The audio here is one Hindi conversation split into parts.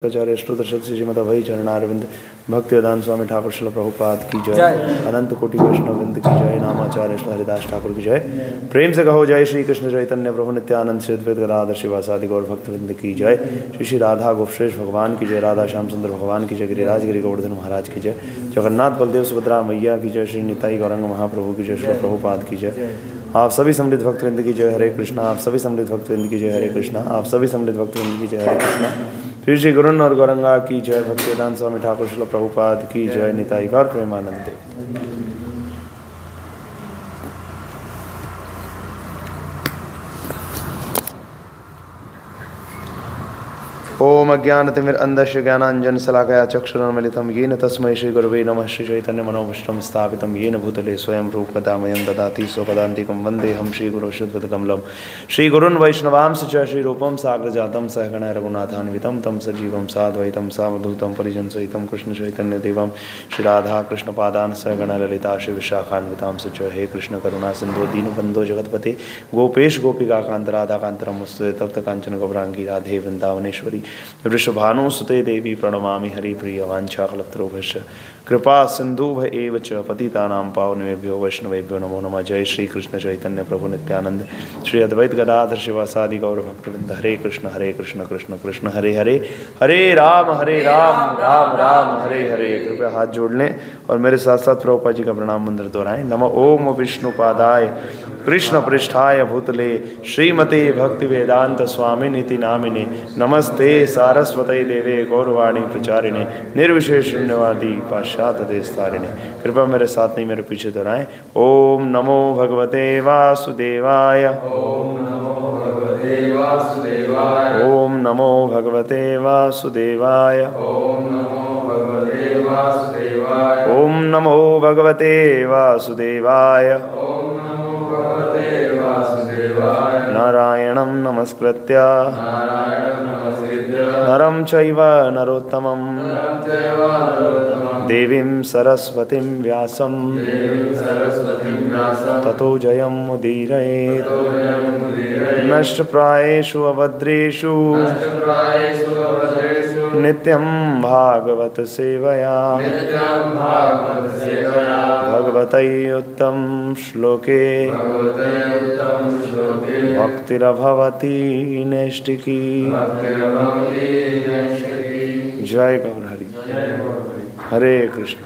आचार्य अष्टोत्तर श्रीमद अभय चरणारविंद भक्ति वेदांत स्वामी ठाकुर श्रील प्रभुपाद की जय। अनंत कोटि वैष्णववृंद की जय। नामाचार्य हरिदास ठाकुर की जय। प्रेम से कहो जय श्री कृष्ण चैतन्य प्रभु नित्यानंद श्री अद्वैत गदाधर शिवासादि गौर भक्तवृंद की जय। श्री श्री राधा गोपश्रेष्ठ भगवान की जय। राधा श्याम सुंदर भगवान की जय। गिरिराज गिरि गोवर्धन महाराज की जय। जगन्नाथ बलदेव सुभद्रा मैया की जय। श्री निताई गौरंग महाप्रभु की जय। श्री प्रभुपाद की जय। आप सभी सम्मिलित भक्तवृंद की जय। हरे कृष्णा। आप सभी सम्मिलित भक्तवृंद की जय। हरे कृष्णा। आप सभी सम्मिलित भक्तवृंद की जय। हरे कृष्णा। श्री श्री गुरुन और गौरंगा की जय। भक्ति वेदांत स्वामी ठाकुर श्रील प्रभुपाद की जय। निताई गौर प्रेमानंद। ओम अज्ञानतिमिरन्धस्य ज्ञानाञ्जन शलाकया चक्षुरुन्मिलितं येन तस्मै श्री गुरवे नमः। श्री चैतन्य मनोभीष्टं स्थापितं येन भूतले स्वयं रूपकदा मह्यं ददाति स्वपदान्तिकं वन्देऽहं श्रीगुरो शुद्धविदकमलं। श्रीगुरुन् वैष्णवांश्च च श्रीरूपं साग्रजातं सहगणैः रघुनाथान्वितं तं सजीवं साद्वैतं सावधूतं परिजनसहितं कृष्णचैतन्यदेवं श्रीराधा कृष्णपादान् सहगणा ललिता श्रीविशाखान्वितांश्च च। हे कृष्ण करुणा सिन्धो दीनबन्धो जगत्पते गोपेश गोपिकान्त राधाकान्त नमोस्तुते। तप्त काञ्चन गौराङ्गी राधे वृन्दावनेश्वरी वृषभानुसुते देवी प्रणमामि हरिप्रिय। वाञ्छाकल्पतरुभ्यश्च कृपा सिन्धुभ्य एव च पतितानां पावनेभ्यो वैष्णवेभ्यो नमो नमः। जय श्री कृष्ण चैतन्य प्रभु नित्यानंद श्री अद्वैत गदाधर शिवासादि गौर भक्तवृंद। हरे कृष्ण कृष्ण कृष्ण हरे हरे, हरे राम राम राम हरे हरे। कृपया हाथ जोड़ लें और मेरे साथ साथ प्रभुपाद जी का प्रणाम मंत्र दोहराएं। नमो ओम विष्णुपादाय कृष्ण पृष्ठाय भूतले श्रीमते भक्ति वेदांत स्वामी नीति नामिने नमस्ते सारस्वती देवे गौरवाणी प्रचारिणे निर्विशेष शून्यवादी पाश्चात्य देशतारिणे। कृपया मेरे साथ नहीं मेरे पीछे दोहराएं। ओम नमो भगवते वासुदेवाय। ओम नमो भगवते वासुदेवाय। ओम नमो भगवते वासुदेवाय। ओम नमो भगवते वासुदेवाय। ओम नमो भगवते वासुदेवाय। नारायणं नमस्कृत्य नरं चैव नरोत्तमं देवीं सरस्वतीं व्यासं ततो जयमुदीरयेत्। नष्टप्रायेषु अभद्रेषु नित्यं भागवत सेवया भगवते उत्तम श्लोके भक्तिरभवती नैष्टिकी। जय गौर हरि। हरे कृष्ण।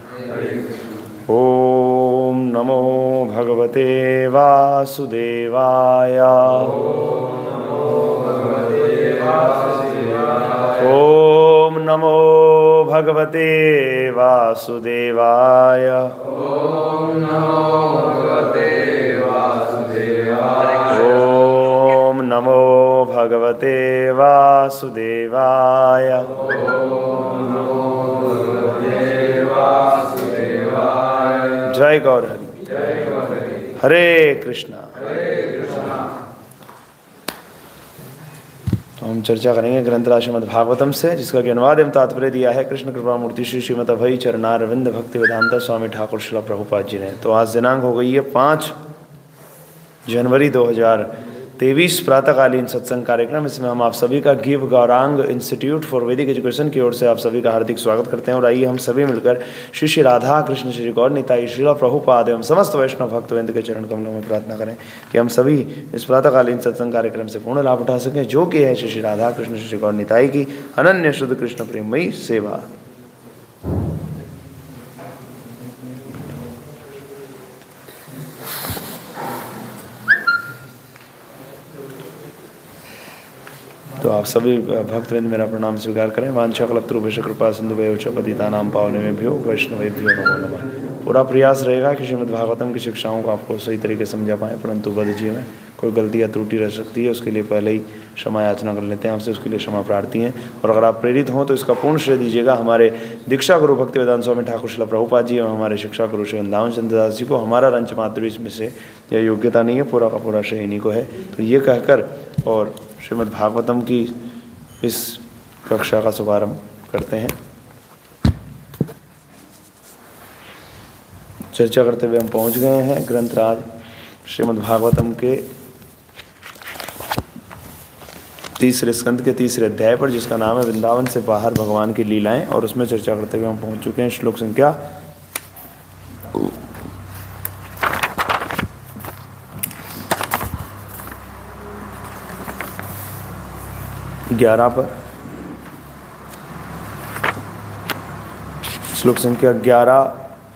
ओम नमो भगवते वासुदेवाय। ओम नमो भगवते वासुदेवाय। ओम नमो भगवते वासुदेवाय। ओम नमो भगवते वासुदेवाय। ओम नमो भगवते वासुदेवाय। जय गौर हरि। हरे कृष्णा। हम चर्चा करेंगे ग्रंथराज श्रीमद् भागवतम से, जिसका कि अनुवाद एवं तात्पर्य दिया है कृष्ण कृपा मूर्ति श्री श्रीमद अभय चरणारविंद भक्ति वेदांत स्वामी ठाकुर श्रील प्रभुपाद जी ने। तो आज दिनांक हो गई है 5 जनवरी 2023 प्रातःकालीन सत्संग कार्यक्रम। इसमें हम आप सभी का गिव गौरांग इंस्टीट्यूट फॉर वैदिक एजुकेशन की ओर से आप सभी का हार्दिक स्वागत करते हैं। और आइए हम सभी मिलकर श्री श्री राधा कृष्ण श्री गौर निताई श्रील प्रभुपाद एवं समस्त वैष्णव भक्तवृंद के चरण कमलों में प्रार्थना करें कि हम सभी इस प्रातःकालीन सत्संग कार्यक्रम से पूर्ण लाभ उठा सकें, जो कि है श्री श्री राधा कृष्ण श्री गौर निताई की अनन्य शुद्ध कृष्ण प्रेममयी सेवा। तो आप सभी भक्तवृंद मेरा प्रणाम स्वीकार करें। वाञ्छाकल्पतरुभ्यश्च कृपा सिन्धुभ्यो च पतितानां पावनेभ्यो वैष्णवेभ्यो नमो नमः। पूरा प्रयास रहेगा कि श्रीमद् भागवतम की शिक्षाओं को आपको सही तरीके से समझा पाएँ, परंतु बद जी में कोई गलती या त्रुटि रह सकती है, उसके लिए पहले ही क्षमा याचना कर लेते हैं आपसे, उसके लिए क्षमा प्रार्थी हैं। और अगर आप प्रेरित हों तो इसका पूर्ण श्रेय दीजिएगा हमारे दीक्षा गुरु भक्ति वेदांत स्वामी ठाकुर श्रील प्रभुपाद जी एवं हमारे शिक्षा गुरु श्री वृंदावन चंद्र दास जी को। हमारा रंच मात्र इसमें से यह योग्यता नहीं है, पूरा का पूरा श्रेय इन्हीं को है। तो ये कहकर और श्रीमद् भागवतम की इस कक्षा का शुभारंभ करते हैं। चर्चा करते हुए हम पहुंच गए हैं ग्रंथराज श्रीमद् भागवतम के तीसरे स्कंद के तीसरे अध्याय पर, जिसका नाम है वृंदावन से बाहर भगवान की लीलाएं, और उसमें चर्चा करते हुए हम पहुंच चुके हैं श्लोक संख्या 11 पर। श्लोक संख्या 11,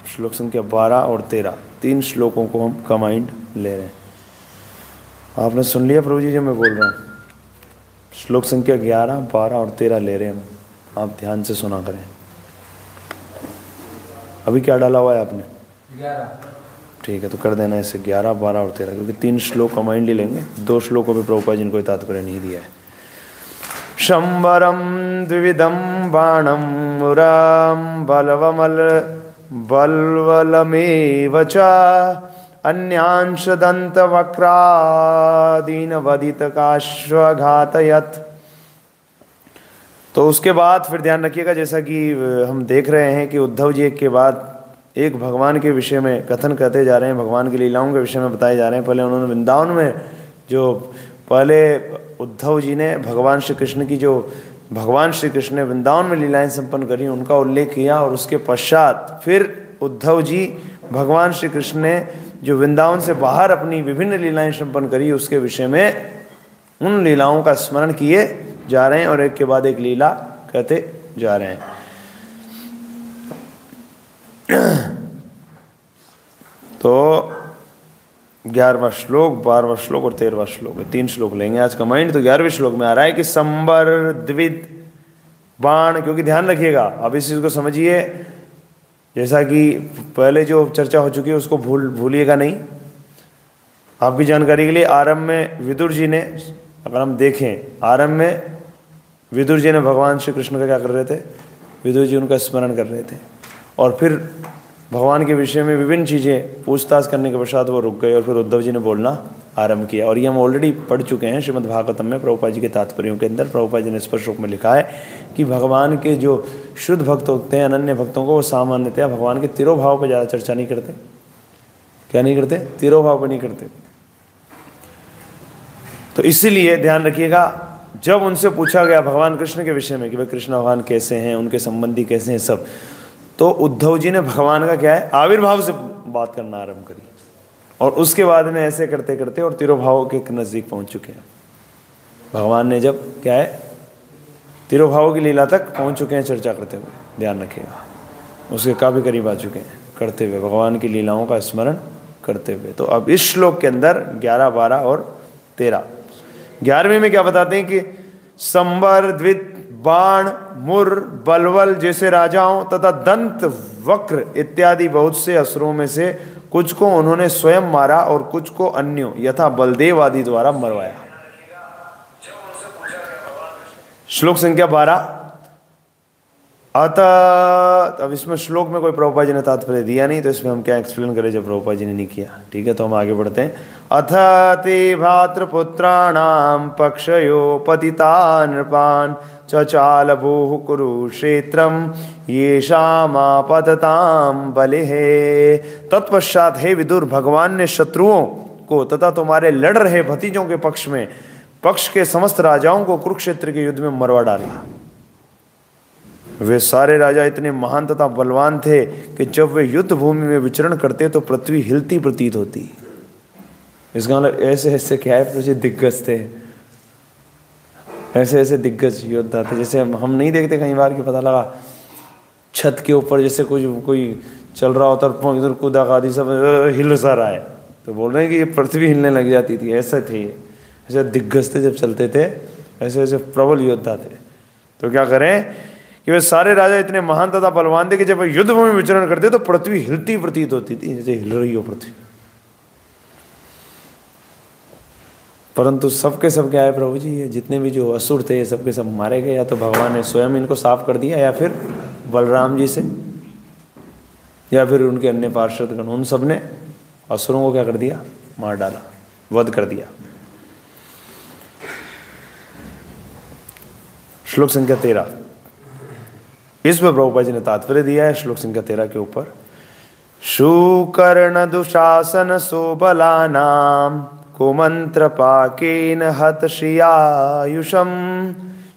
श्लोक संख्या 12 और 13, 3 श्लोकों को हम कंबाइंड ले रहे हैं। आपने सुन लिया प्रभु जी जो मैं बोल रहा हूँ? श्लोक संख्या 11, 12 और 13 ले रहे हैं हम, आप ध्यान से सुना करें। अभी क्या डाला हुआ है आपने? 11। ठीक है, तो कर देना इसे 11, 12 और 13, क्योंकि 3 श्लोक कंबाइंड लेंगे। 2 श्लोकों में प्रभुपाद जी ने कोई तात्पर्य नहीं दिया है। शंबरम द्विविधम बाणम मुराम बलवमल बलवलमेव च अन्यांश दंत वक्रादीन वदित काश्वघातयत। तो उसके बाद फिर ध्यान रखिएगा, जैसा कि हम देख रहे हैं कि उद्धव जी एक के बाद एक भगवान के विषय में कथन करते जा रहे हैं, भगवान की लीलाओं के विषय में बताए जा रहे हैं। पहले उन्होंने वृंदावन में जो पहले उद्धव जी ने भगवान श्री कृष्ण की जो भगवान श्री कृष्ण ने वृंदावन में लीलाएं संपन्न करी उनका उल्लेख किया, और उसके पश्चात फिर उद्धव जी भगवान श्री कृष्ण ने जो वृंदावन से बाहर अपनी विभिन्न लीलाएं संपन्न करी उसके विषय में उन लीलाओं का स्मरण किए जा रहे हैं, और एक के बाद एक लीला कहते जा रहे हैं। तो 11वां श्लोक, 12वां श्लोक और 13वां श्लोक, 3 श्लोक लेंगे आज कंबाइंड। तो 11वें श्लोक में आ रहा है कि संबर द्विविध बाण, क्योंकि ध्यान रखिएगा अब इस चीज को समझिए, जैसा कि पहले जो चर्चा हो चुकी है उसको भूलिएगा नहीं। आपकी जानकारी के लिए आरंभ में विदुर जी ने, अगर हम देखें आरंभ में विदुर जी ने भगवान श्री कृष्ण का क्या कर रहे थे? विदुर जी उनका स्मरण कर रहे थे, और फिर भगवान के विषय में विभिन्न चीज़ें पूछताछ करने के पश्चात वो रुक गए, और फिर उद्धव जी ने बोलना आरंभ किया। और ये हम ऑलरेडी पढ़ चुके हैं श्रीमद् भागवतम में, प्रभुपाद जी के तात्पर्यों के अंदर। प्रभुपाद जी ने स्पष्ट रूप में लिखा है कि भगवान के जो शुद्ध भक्त होते हैं, अनन्य भक्तों को, वो सामान्यतया भगवान के तिरोभाव पर ज़्यादा चर्चा नहीं करते। क्या नहीं करते? तिरोभाव पर नहीं करते। तो इसीलिए ध्यान रखिएगा, जब उनसे पूछा गया भगवान कृष्ण के विषय में कि भाई कृष्ण भगवान कैसे हैं, उनके संबंधी कैसे हैं सब, तो उद्धव जी ने भगवान का क्या है आविर्भाव से बात करना आरंभ करी, और उसके बाद में ऐसे करते करते और तिरोभाव के नजदीक पहुंच चुके हैं। भगवान ने जब क्या है तिरोभाव की लीला तक पहुंच चुके हैं चर्चा करते हुए, ध्यान रखिएगा, उसके काफी करीब आ चुके हैं करते हुए, भगवान की लीलाओं का स्मरण करते हुए। तो अब इस श्लोक के अंदर 11, 12 और 13, 11वें में क्या बताते हैं कि संबर द्वित बाण मुर बलवल जैसे राजाओं तथा दंत वक्र इत्यादि बहुत से असुरों में से कुछ को उन्होंने स्वयं मारा और कुछ को अन्यों यथा बलदेव आदि द्वारा मरवाया। श्लोक संख्या 12। अतः अब इसमें श्लोक में कोई प्रभुपाद जी ने तात्पर्य दिया नहीं, तो इसमें हम क्या एक्सप्लेन करें जब प्रभुपाद जी ने नहीं किया। ठीक है, तो हम आगे बढ़ते हैं। अथ ते भ्रातृपुत्राणाम पक्षयो पतिता नृपान चचाल भूः कुरुक्षेत्रम येषामापतताम बलिः। तत्पश्चात हे विदुर, भगवान ने शत्रुओं को तथा तुम्हारे लड़ रहे भतीजों के पक्ष में पक्ष के समस्त राजाओं को कुरुक्षेत्र के युद्ध में मरवा डाला। वे सारे राजा इतने महान तथा बलवान थे कि जब वे युद्ध भूमि में विचरण करते तो पृथ्वी हिलती प्रतीत होती। इसका मतलब ऐसे ऐसे क्या है, दिग्गज थे, ऐसे ऐसे दिग्गज योद्धा थे। जैसे हम नहीं देखते कई बार कि पता लगा छत के ऊपर जैसे कोई चल रहा होता है, इधर कूदा आदि सब हिल सा रहा है, तो बोल रहे हैं कि ये पृथ्वी हिलने लग जाती थी। ऐसे थे, ऐसे दिग्गज थे, जब चलते थे ऐसे ऐसे प्रबल योद्धा थे। तो क्या करें कि वे सारे राजा इतने महान तथा बलवान थे कि जब युद्ध में विचरण करते तो पृथ्वी हिलती प्रतीत होती थी, जैसे हिल रही हो पृथ्वी। परंतु सबके सब क्या है प्रभु जी, ये जितने भी जो असुर थे सबके सब मारे गए, या तो भगवान ने स्वयं इनको साफ कर दिया, या फिर बलराम जी से, या फिर उनके अन्य पार्षदगण, उन सब ने असुरों को क्या कर दिया, मार डाला, वध कर दिया। श्लोक संख्या 13, इसमें प्रभुपाद जी ने तात्पर्य दिया है श्लोक संख्या 13 के ऊपर। शूकर्ण दुशासन सोबलानाम कुमंत्र पाकेन हत श्रियायुषम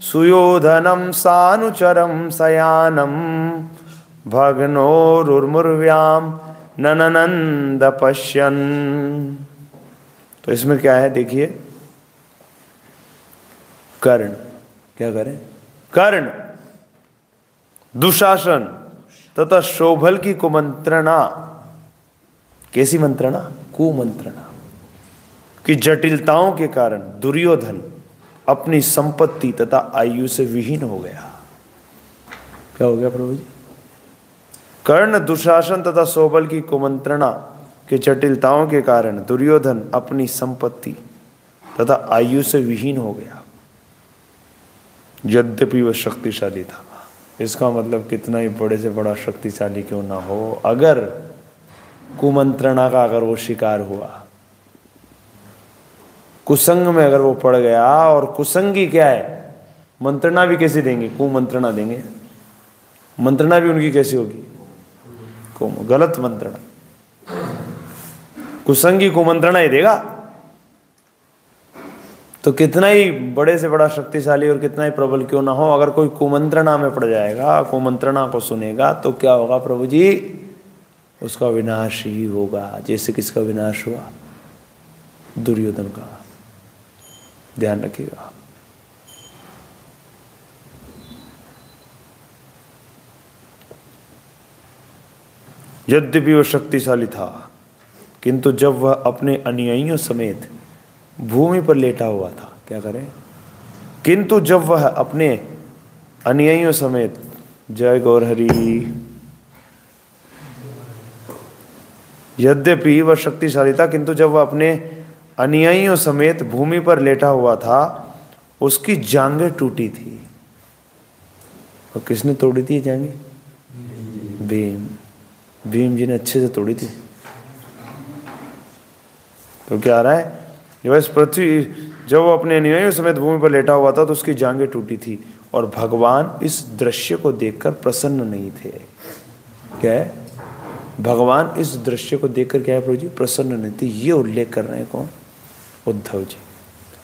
सुयोधनम सानुचरम सयानम भग्नोरुर्मुर्व्याम नननंद पश्यन। तो इसमें क्या है देखिए, कर्ण, क्या करें, कर्ण दुशासन तथा शोभल की कुमंत्रणा, कैसी मंत्रणा, कुमंत्रणा की जटिलताओं के कारण दुर्योधन अपनी संपत्ति तथा आयु से विहीन हो गया। क्या हो गया प्रभु जी? कर्ण दुशासन तथा शोभल की कुमंत्रणा के जटिलताओं के कारण दुर्योधन अपनी संपत्ति तथा आयु से विहीन हो गया, यद्यपि वह शक्तिशाली था। इसका मतलब कितना ही बड़े से बड़ा शक्तिशाली क्यों ना हो, अगर कुमंत्रणा का अगर वो शिकार हुआ, कुसंग में अगर वो पड़ गया, और कुसंगी क्या है, मंत्रणा भी कैसे देंगे, कुमंत्रणा देंगे, मंत्रणा भी उनकी कैसी होगी, गलत मंत्रणा, कुसंगी कुमंत्रणा ही देगा। तो कितना ही बड़े से बड़ा शक्तिशाली और कितना ही प्रबल क्यों ना हो, अगर कोई कुमंत्रणा में पड़ जाएगा, कुमंत्रणा को सुनेगा, तो क्या होगा प्रभु जी, उसका विनाश ही होगा। जैसे किसका विनाश हुआ, दुर्योधन का, ध्यान रखिएगा। यद्यपि वह शक्तिशाली था, किंतु जब वह अपने अनुयायियों समेत भूमि पर लेटा हुआ था, क्या करें, किंतु जब वह अपने अनुयायियों समेत, जय गौरहरि, यद्यपि वह शक्तिशाली था, किंतु जब वह अपने अनुयायियों समेत भूमि पर लेटा हुआ था, उसकी जांघें टूटी थी। और किसने तोड़ी थी जांघें? भीम, भीम जी ने अच्छे से तोड़ी थी। तो क्या आ रहा है, जब इस पृथ्वी, जब वो अपने अनुयायियों समेत भूमि पर लेटा हुआ था, तो उसकी जांघें टूटी थी, और भगवान इस दृश्य को देखकर प्रसन्न नहीं थे। क्या है, भगवान इस दृश्य को देखकर क्या है प्रभु जी, प्रसन्न नहीं थे। ये उल्लेख कर रहे हैं कौन, उद्धव जी।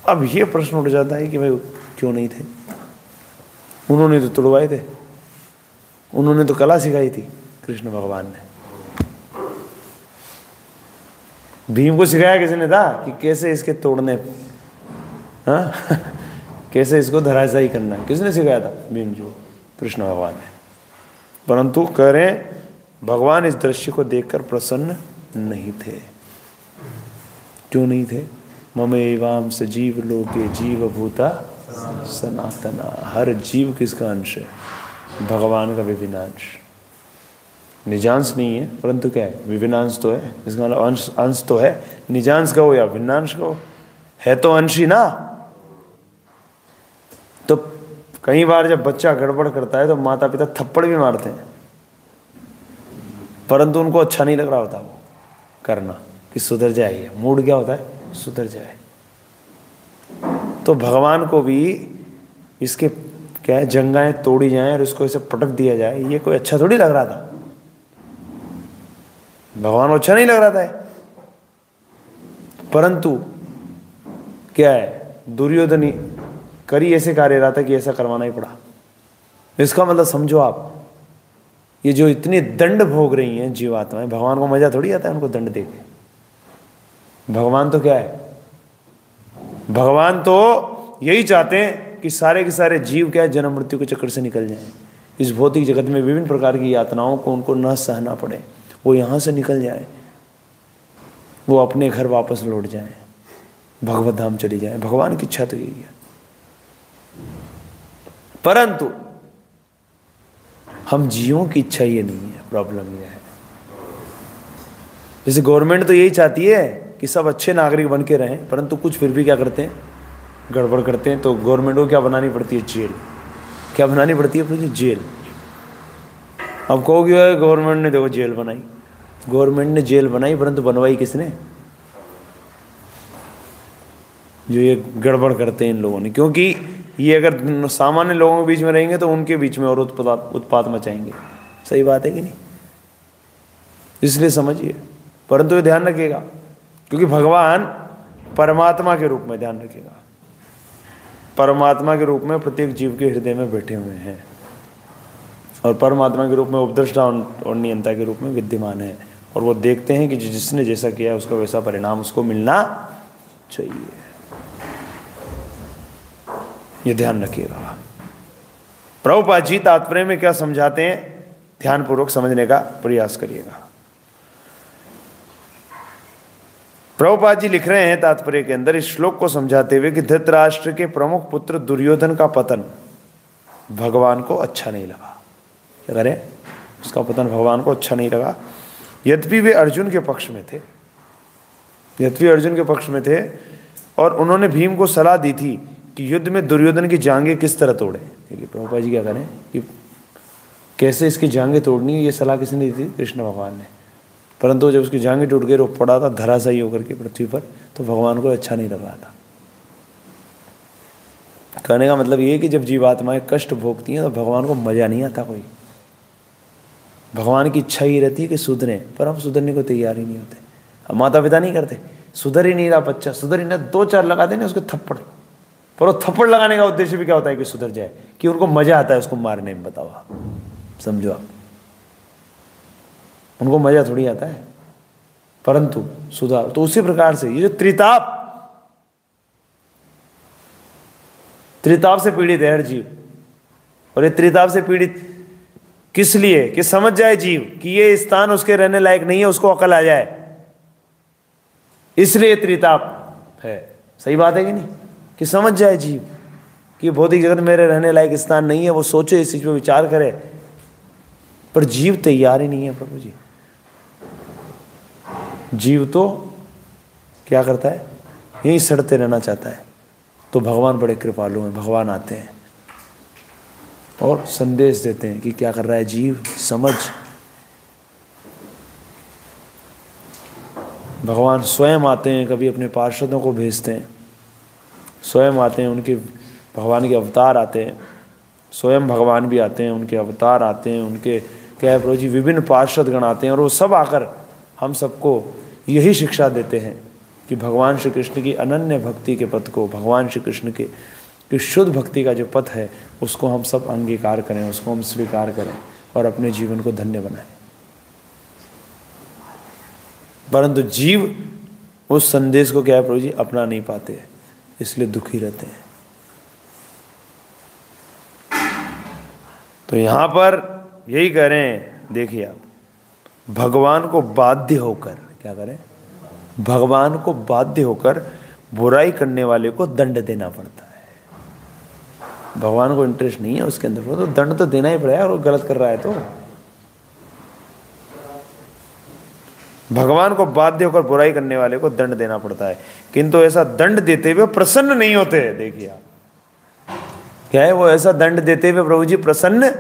अब ये प्रश्न उठ जाता है कि भाई क्यों नहीं थे, उन्होंने तो तुड़वाए थे, उन्होंने तो कला सिखाई थी कृष्ण भगवान ने। भीम को सिखाया किसने था कि कैसे इसके तोड़ने, हाँ कैसे इसको धराशायी करना है, किसने सिखाया था? भीम जी, कृष्ण भगवान ने। परंतु कह रहे भगवान इस दृश्य को देखकर प्रसन्न नहीं थे। क्यों नहीं थे? ममेवाम सजीव लोके जीव भूता सनातना। हर जीव किसका अंश है? भगवान का विभिन्न अंश, निजांश नहीं है, परंतु क्या है, विभिन्नांश तो है। इसका मतलब अंश, अंश तो है, निजांश का हो या भिन्नांश का हो, है तो अंश ही ना। तो कई बार जब बच्चा गड़बड़ करता है तो माता पिता थप्पड़ भी मारते हैं, परंतु उनको अच्छा नहीं लग रहा होता वो करना, कि सुधर जाए, मूड क्या होता है, सुधर जाए। तो भगवान को भी इसके क्या है, जंगाएं तोड़ी जाएं और इसको ऐसे पटक दिया जाए, ये कोई अच्छा थोड़ी लग रहा था। भगवान को अच्छा नहीं लग रहा था, परंतु क्या है, दुर्योधन करी ऐसे कार्य रहा था कि ऐसा करवाना ही पड़ा। इसका मतलब समझो आप, ये जो इतनी दंड भोग रही हैं जीवात्माएं, भगवान को मजा थोड़ी आता है उनको दंड देके। भगवान तो क्या है, भगवान तो यही चाहते हैं कि सारे के सारे जीव क्या है, जन्म मृत्यु के चक्कर से निकल जाएं। इस भौतिक जगत में विभिन्न प्रकार की यातनाओं को उनको न सहना पड़े, वो यहाँ से निकल जाए, वो अपने घर वापस लौट जाए, भगवत धाम चली जाए। भगवान की इच्छा तो यही है। परंतु हम जीवों की इच्छा ये नहीं है, प्रॉब्लम ये है। जैसे गवर्नमेंट तो यही चाहती है कि सब अच्छे नागरिक बन के रहें, परंतु कुछ फिर भी क्या करते हैं, गड़बड़ करते हैं। तो गवर्नमेंट को क्या बनानी पड़ती है, जेल। क्या बनानी पड़ती है, जेल। अब कहोगे गवर्नमेंट ने देखो जेल बनाई, गवर्नमेंट ने जेल बनाई, परंतु बनवाई किसने? जो ये गड़बड़ करते हैं इन लोगों ने। क्योंकि ये अगर सामान्य लोगों के बीच में रहेंगे तो उनके बीच में और उत्पात मचाएंगे। सही बात है कि नहीं? इसलिए समझिए, परंतु ये ध्यान रखिएगा, क्योंकि भगवान परमात्मा के रूप में, ध्यान रखिएगा, परमात्मा के रूप में प्रत्येक जीव के हृदय में बैठे हुए हैं और परमात्मा के रूप में उपद्रष्टा और नियंता के रूप में विद्यमान है। और वो देखते हैं कि जिसने जैसा किया है उसका वैसा परिणाम उसको मिलना चाहिए। ये ध्यान रखिएगा। प्रभुपाद जी तात्पर्य में क्या समझाते हैं, ध्यानपूर्वक समझने का प्रयास करिएगा। प्रभुपाद जी लिख रहे हैं तात्पर्य के अंदर इस श्लोक को समझाते हुए कि धृतराष्ट्र के प्रमुख पुत्र दुर्योधन का पतन भगवान को अच्छा नहीं लगा। क्या करें, उसका पतन भगवान को अच्छा नहीं लगा। यद्यपि वे अर्जुन के पक्ष में थे, यद्यपि अर्जुन के पक्ष में थे और उन्होंने भीम को सलाह दी थी कि युद्ध में दुर्योधन की जांघें किस तरह तोड़ें। देखिए प्रभुपाद जी क्या करें कि कैसे इसकी जांघें तोड़नी है, ये सलाह किसने दी थी, कृष्ण भगवान ने। परंतु जब उसकी जांघें टूट गई, वो पड़ा था धराशायी होकर के पृथ्वी पर, तो भगवान को अच्छा नहीं लग रहा था। कहने का मतलब ये कि जब जीवात्माएं कष्ट भोगती हैं तो भगवान को मजा नहीं आता कोई। भगवान की इच्छा ही रहती है कि सुधरें, पर हम सुधरने को तैयार ही नहीं होते। अब माता पिता नहीं करते, सुधर ही नहीं रहा बच्चा, सुधर ही ना, 2-4 लगा देने उसको थप्पड़, पर वो थप्पड़ लगाने का उद्देश्य भी क्या होता है कि सुधर जाए, कि उनको मजा आता है उसको मारने में। बताओ आप, समझो आप, उनको मजा थोड़ी आता है, परंतु सुधार। तो उसी प्रकार से ये जो त्रिताप से पीड़ित है हर जीव, और ये त्रिताप से पीड़ित किस लिए, कि समझ जाए जीव कि ये स्थान उसके रहने लायक नहीं है, उसको अकल आ जाए, इसलिए त्रिताप है। सही बात है कि नहीं, कि समझ जाए जीव कि भौतिक जगत मेरे रहने लायक स्थान नहीं है, वो सोचे, इस चीज पर विचार करे, पर जीव तैयार ही नहीं है। प्रभु जी, जीव तो क्या करता है, यही सड़ते रहना चाहता है। तो भगवान बड़े कृपालु हैं, भगवान आते हैं और संदेश देते हैं कि क्या कर रहा है जीव, समझ। भगवान स्वयं आते हैं, कभी अपने पार्षदों को भेजते हैं, स्वयं आते हैं, उनके भगवान के अवतार आते हैं, स्वयं भगवान भी आते हैं, उनके अवतार आते हैं, उनके क्या है प्रभु जी, विभिन्न पार्षद गण आते हैं, और वो सब आकर हम सबको यही शिक्षा देते हैं कि भगवान श्री कृष्ण की अनन्य भक्ति के पथ को, भगवान श्री कृष्ण के शुद्ध भक्ति का जो पथ है उसको हम सब अंगीकार करें, उसको हम स्वीकार करें और अपने जीवन को धन्य बनाएं। परंतु जीव उस संदेश को क्या है प्रभु जी, अपना नहीं पाते, इसलिए दुखी रहते हैं। तो यहां पर यही कह रहे हैं, देखिए आप, भगवान को बाध्य होकर क्या करें, भगवान को बाध्य होकर बुराई करने वाले को दंड देना पड़ता है। भगवान को इंटरेस्ट नहीं है उसके अंदर, वो तो दंड तो देना ही पड़ेगा, और वो गलत कर रहा है तो। भगवान को बाध्य होकर बुराई करने वाले को दंड देना पड़ता है, किंतु ऐसा दंड देते हुए प्रसन्न नहीं होते। देखिए आप, क्या है, वो ऐसा दंड देते हुए प्रभु जी प्रसन्न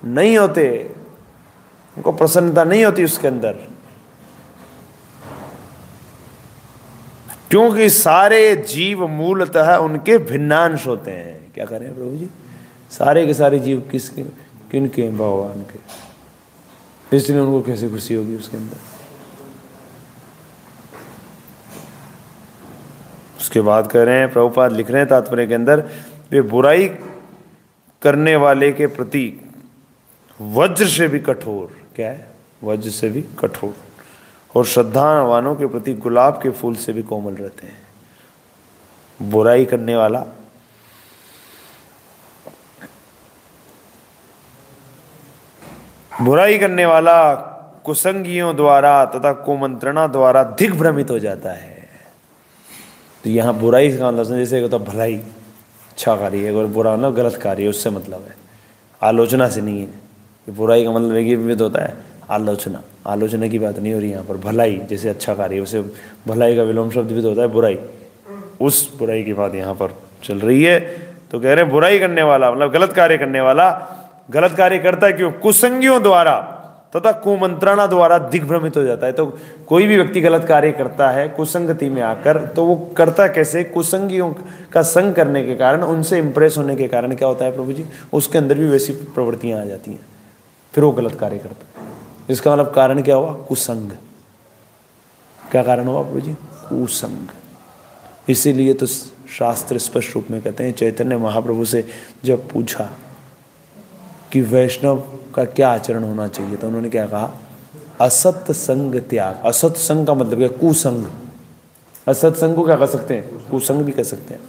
नहीं होते, उनको प्रसन्नता नहीं होती उसके अंदर, क्योंकि सारे जीव मूलतः उनके भिन्नांश होते हैं। क्या करें प्रभु जी, सारे के सारे जीव किसके, किनके हैं, भगवान के, इसलिए उनको कैसे खुशी होगी उसके अंदर। उसके बाद कह रहे हैं, प्रभुपाद लिख रहे हैं तात्पर्य के अंदर, वे बुराई करने वाले के प्रति वज्र से भी कठोर, क्या है, वज्र से भी कठोर, और श्रद्धावानों के प्रति गुलाब के फूल से भी कोमल रहते हैं। बुराई करने वाला कुसंगियों द्वारा तथा कुमंत्रणा द्वारा दिग्भ्रमित हो जाता है। तो यहाँ बुराई का मतलब जैसे होता भलाई, अच्छा कार्य है, और बुरा मतलब गलत कार्य है, उससे मतलब है, आलोचना से नहीं है। बुराई का मतलब ये विविध होता है, आलोचना, आलोचना की बात नहीं हो रही यहाँ पर। भलाई जैसे अच्छा कार्य, उसे भलाई का विलोम शब्द भी तो होता है बुराई, उस बुराई की बात यहाँ पर चल रही है। तो कह रहे हैं बुराई करने वाला मतलब गलत कार्य करने वाला, गलत कार्य करता है क्यों, कुसंगियों द्वारा तथा कुमंत्रणा द्वारा दिग्भ्रमित हो जाता है। तो कोई भी व्यक्ति गलत कार्य करता है कुसंगति में आकर, तो वो करता कैसे, कुसंगियों का संग करने के कारण, उनसे इंप्रेस होने के कारण क्या होता है प्रभु जी, उसके अंदर भी वैसी प्रवृत्तियां आ जाती हैं, फिर वो गलत कार्य करता है। इसका मतलब कारण क्या हुआ, कुसंग। क्या कारण हुआ प्रभु जी, कुसंग। इसीलिए तो शास्त्र स्पष्ट रूप में कहते हैं, चैतन्य महाप्रभु से जब पूछा कि वैष्णव का क्या आचरण होना चाहिए, तो उन्होंने क्या कहा, असत संग त्याग। असत संग का मतलब क्या, कुसंग। असत संग को क्या कह सकते हैं, कुसंग भी कह सकते हैं।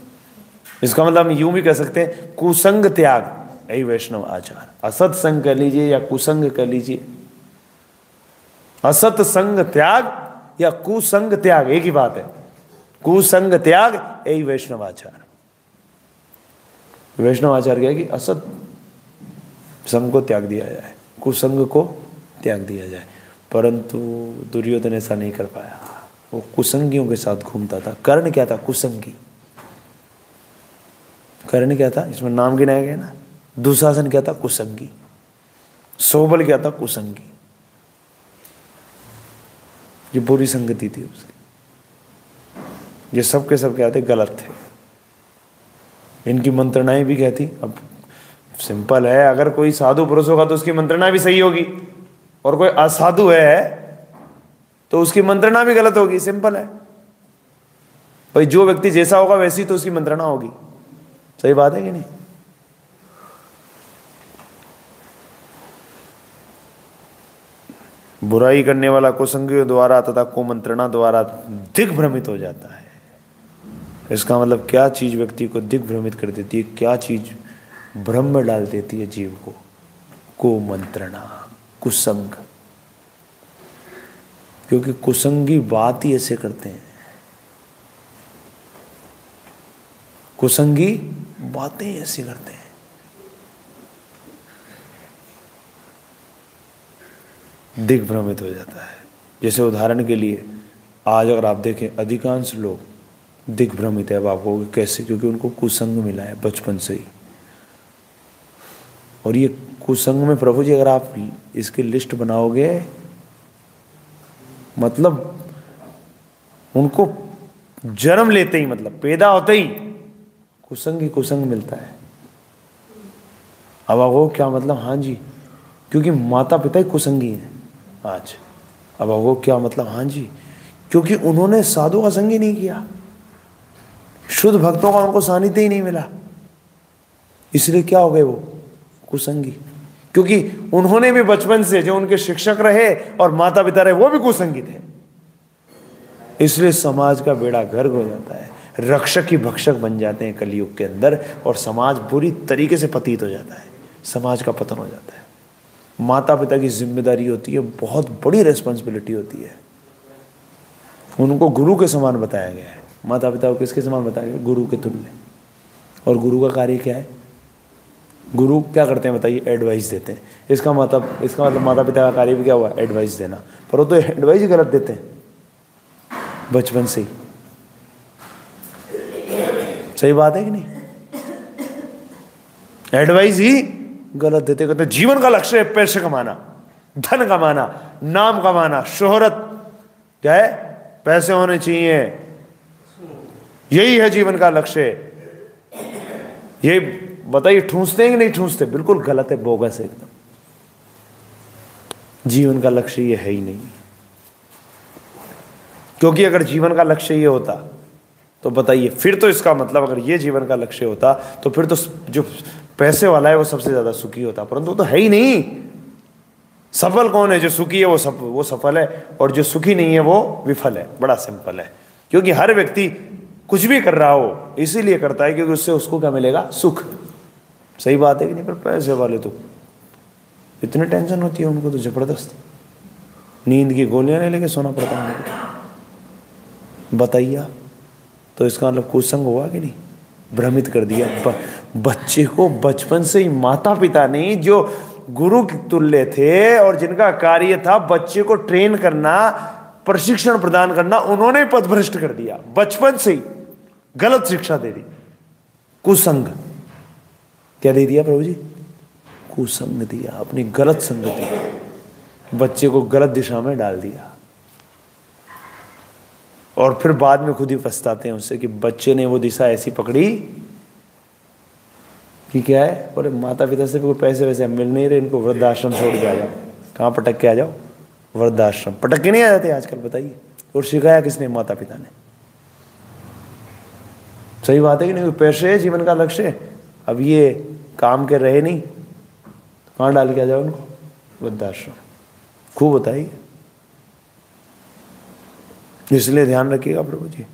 इसका मतलब हम यूं भी कह सकते हैं, कुसंग त्याग, यही वैष्णव आचार। असत संग कह लीजिए या कुसंग कह लीजिए, असत संग त्याग या कुसंग त्याग एक ही बात है। कुसंग त्याग यही वैष्णव आचार। वैष्णव आचार क्या है कि असत संग को त्याग दिया जाए, कुसंग को त्याग दिया जाए। परंतु दुर्योधन ऐसा नहीं कर पाया, वो कुसंगियों के साथ घूमता था। कर्ण क्या था, कुसंगी। कर्ण क्या था, इसमें नाम गिनाया गया ना। दुशासन क्या था, कुसंगी। सोबल क्या था, कुसंगी। ये बुरी संगति थी उसकी। ये सब के सब क्या थे, गलत थे। इनकी मंत्रणाएं भी क्या थी, अब सिंपल है, अगर कोई साधु पुरुष होगा तो उसकी मंत्रणा भी सही होगी, और कोई असाधु है तो उसकी मंत्रणा भी गलत होगी। सिंपल है भाई, जो व्यक्ति जैसा होगा वैसी तो उसकी मंत्रणा होगी। सही बात है कि नहीं। बुराई करने वाला कुसंगियों द्वारा तथा कुमंत्रणा द्वारा दिग्भ्रमित हो जाता है। इसका मतलब क्या चीज व्यक्ति को दिग्भ्रमित कर देती है, क्या चीज भ्रम में डाल देती है जीव को, कुमंत्रणा, कुसंग। क्योंकि कुसंगी बात ही ऐसे करते हैं, कुसंगी बातें ऐसी करते हैं। दिग्भ्रमित हो जाता है। जैसे उदाहरण के लिए आज अगर आप देखें, अधिकांश लोग दिग्भ्रमित है। अब आप कहोगे कैसे, क्योंकि उनको कुसंग मिला है बचपन से ही। और ये कुसंग में प्रभु जी अगर आप इसकी लिस्ट बनाओगे, मतलब उनको जन्म लेते ही, मतलब पैदा होते ही कुसंग ही कुसंग मिलता है। अब वो क्या मतलब, हाँ जी, क्योंकि माता पिता ही कुसंगी हैं आज। अब वो क्या मतलब, हाँ जी, क्योंकि उन्होंने साधु का संग ही नहीं किया, शुद्ध भक्तों का उनको सानिध्य ही नहीं मिला, इसलिए क्या हो गए वो कुसंगी। क्योंकि उन्होंने भी बचपन से जो उनके शिक्षक रहे और माता पिता रहे वो भी कुसंगी थे, इसलिए समाज का बेड़ा गर्क हो जाता है। रक्षक ही भक्षक बन जाते हैं कलयुग के अंदर, और समाज बुरी तरीके से पतित हो जाता है, समाज का पतन हो जाता है। माता पिता की जिम्मेदारी होती है, बहुत बड़ी रिस्पॉन्सिबिलिटी होती है। उनको गुरु के समान बताया गया है। माता पिता को किसके समान बताया गया, गुरु के तुल्य। और गुरु का कार्य क्या है, गुरु क्या करते हैं बताइए, एडवाइस देते हैं। इसका मतलब माता पिता का कार्य भी क्या हुआ, एडवाइस देना। पर वो तो एडवाइस ही गलत देते हैं बचपन से ही। सही बात है कि नहीं, एडवाइस ही गलत देते। कहते जीवन का लक्ष्य है पैसे कमाना, धन कमाना, नाम कमाना, शोहरत, क्या है, पैसे होने चाहिए, यही है जीवन का लक्ष्य। ये बताइए ठूंसते हैं कि नहीं ठूंसते, बिल्कुल गलत है, बोगस है एकदम। जीवन का लक्ष्य ये है ही नहीं। क्योंकि अगर जीवन का लक्ष्य ये होता तो बताइए, फिर तो इसका मतलब अगर ये जीवन का लक्ष्य होता तो फिर तो जो पैसे वाला है वो सबसे ज्यादा सुखी होता, परंतु तो है ही नहीं। सफल कौन है, जो सुखी है वो सफल है, और जो सुखी नहीं है वो विफल है। बड़ा सिंपल है। क्योंकि हर व्यक्ति कुछ भी कर रहा हो इसीलिए करता है क्योंकि उससे उसको क्या मिलेगा, सुख। सही बात है कि नहीं। पर पैसे वाले तो इतनी टेंशन होती है उनको तो जबरदस्त, नींद की गोलियां नहीं लेके सोना पड़ता है। बताइए, तो इसका मतलब कुसंग हुआ कि नहीं, भ्रमित कर दिया बच्चे को बचपन से ही। माता पिता ने जो गुरु के तुल्य थे और जिनका कार्य था बच्चे को ट्रेन करना, प्रशिक्षण प्रदान करना, उन्होंने पथभ्रष्ट कर दिया बचपन से ही, गलत शिक्षा दे दी, कुसंग। क्या दे दिया प्रभु जी, कुसंग दिया, अपनी गलत संगति, बच्चे को गलत दिशा में डाल दिया। और फिर बाद में खुद ही पछताते हैं उससे कि बच्चे ने वो दिशा ऐसी पकड़ी कि क्या है, और माता पिता से भी कोई पैसे वैसे मिल नहीं रहे, इनको वृद्धाश्रम छोड़ के आ जाओ। कहाँ पटक के आ जाओ, वृद्धाश्रम। पटक के नहीं आ जाते आजकल, बताइए। और सिखाया किसने, माता पिता ने। सही बात है कि नहीं? पैसे है जीवन का लक्ष्य, अब ये काम के रहे नहीं, कहाँ डाल के आ जाओ उनको? वृद्धाश्रम। खूब होता है, इसलिए ध्यान रखिएगा प्रभु जी।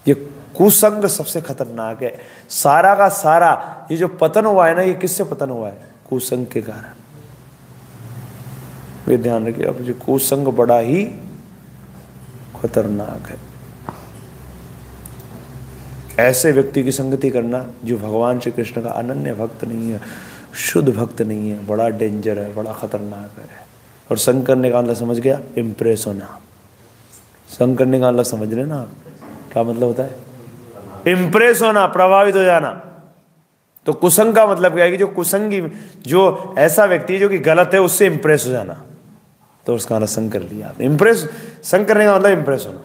ये कुसंग सबसे खतरनाक है। सारा का सारा ये जो पतन हुआ है ना, ये किससे पतन हुआ है? कुसंग के कारण। ये ध्यान रखिएगा प्रभु जी, कुसंग बड़ा ही खतरनाक है। ऐसे व्यक्ति की संगति करना जो भगवान श्री कृष्ण का अनन्य भक्त नहीं है, शुद्ध भक्त नहीं है, बड़ा डेंजर है, बड़ा खतरनाक है। और संग करने का मतलब समझ गया? इम्प्रेस होना। संग करने का मतलब समझ लेना आप क्या मतलब होता है? इम्प्रेस होना, प्रभावित हो जाना। तो कुसंग का मतलब क्या है कि जो कुसंगी, जो ऐसा व्यक्ति है जो कि गलत है, उससे इम्प्रेस हो जाना, तो उसका मतलब संग कर लिया। इम्प्रेस, संग करने का मतलब इम्प्रेस होना।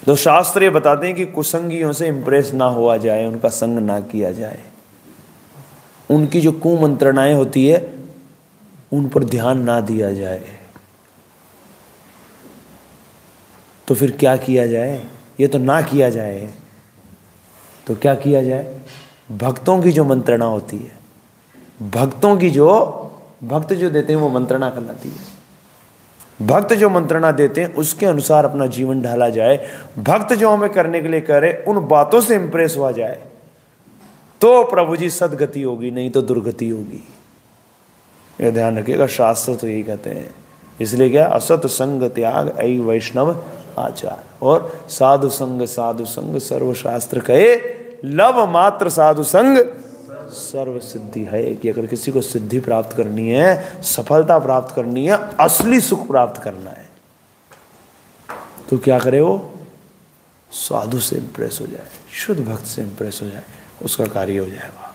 तो शास्त्र ये बताते हैं कि कुसंगियों से इम्प्रेस ना हुआ जाए, उनका संग ना किया जाए, उनकी जो कुमंत्रणाएं होती है उन पर ध्यान ना दिया जाए। तो फिर क्या किया जाए? ये तो ना किया जाए, तो क्या किया जाए? भक्तों की जो मंत्रणा होती है, भक्तों की जो भक्त जो देते हैं वो मंत्रणा कहलाती है। भक्त जो मंत्रणा देते हैं उसके अनुसार अपना जीवन ढाला जाए। भक्त जो हमें करने के लिए करे उन बातों से इंप्रेस हुआ जाए, तो प्रभु जी सदगति होगी, नहीं तो दुर्गति होगी। ये ध्यान रखिएगा, शास्त्र तो यही कहते हैं। इसलिए क्या? असत संग त्याग ऐ वैष्णव आचार, और साधु संग सर्वशास्त्र कहे, लव मात्र साधु संग सर्व सिद्धि है। कि अगर किसी को सिद्धि प्राप्त करनी है, सफलता प्राप्त करनी है, असली सुख प्राप्त करना है, तो क्या करे? वो साधु से इंप्रेस हो जाए, शुद्ध भक्त से इंप्रेस हो जाए, उसका कार्य हो जाएगा।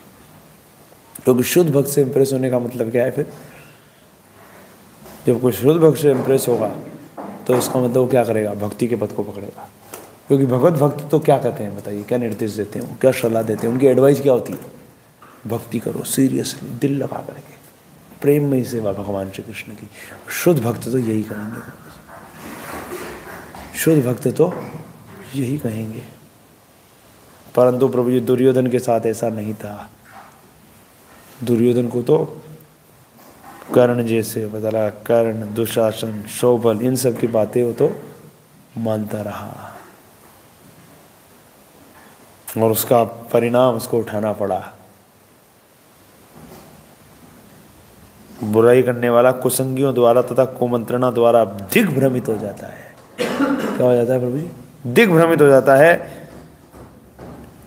क्योंकि शुद्ध भक्त से इंप्रेस होने का मतलब क्या है? फिर जब कोई शुद्ध भक्त से इंप्रेस होगा तो उसका मतलब वो क्या करेगा? भक्ति के पथ को पकड़ेगा। क्योंकि भगवत भक्त तो क्या कहते हैं बताइए? क्या निर्देश देते हैं? क्या सलाह देते हैं? उनकी एडवाइस क्या होती है? भक्ति करो सीरियसली, दिल लगा करके, प्रेम में ही सेवा भगवान श्री कृष्ण की। शुद्ध भक्त तो यही कहेंगे, शुद्ध भक्त तो यही कहेंगे। परंतु प्रभु जी दुर्योधन के साथ ऐसा नहीं था। दुर्योधन को तो कर्ण जैसे बदला, कर्ण, दुशासन, शोभल, इन सब की बातें वो तो मानता रहा, और उसका परिणाम उसको उठाना पड़ा। बुराई करने वाला कुसंगियों द्वारा तथा कुमंत्रणा द्वारा दिग्भ्रमित हो जाता है। क्या हो जाता है प्रभु जी? दिग्भ्रमित हो जाता है,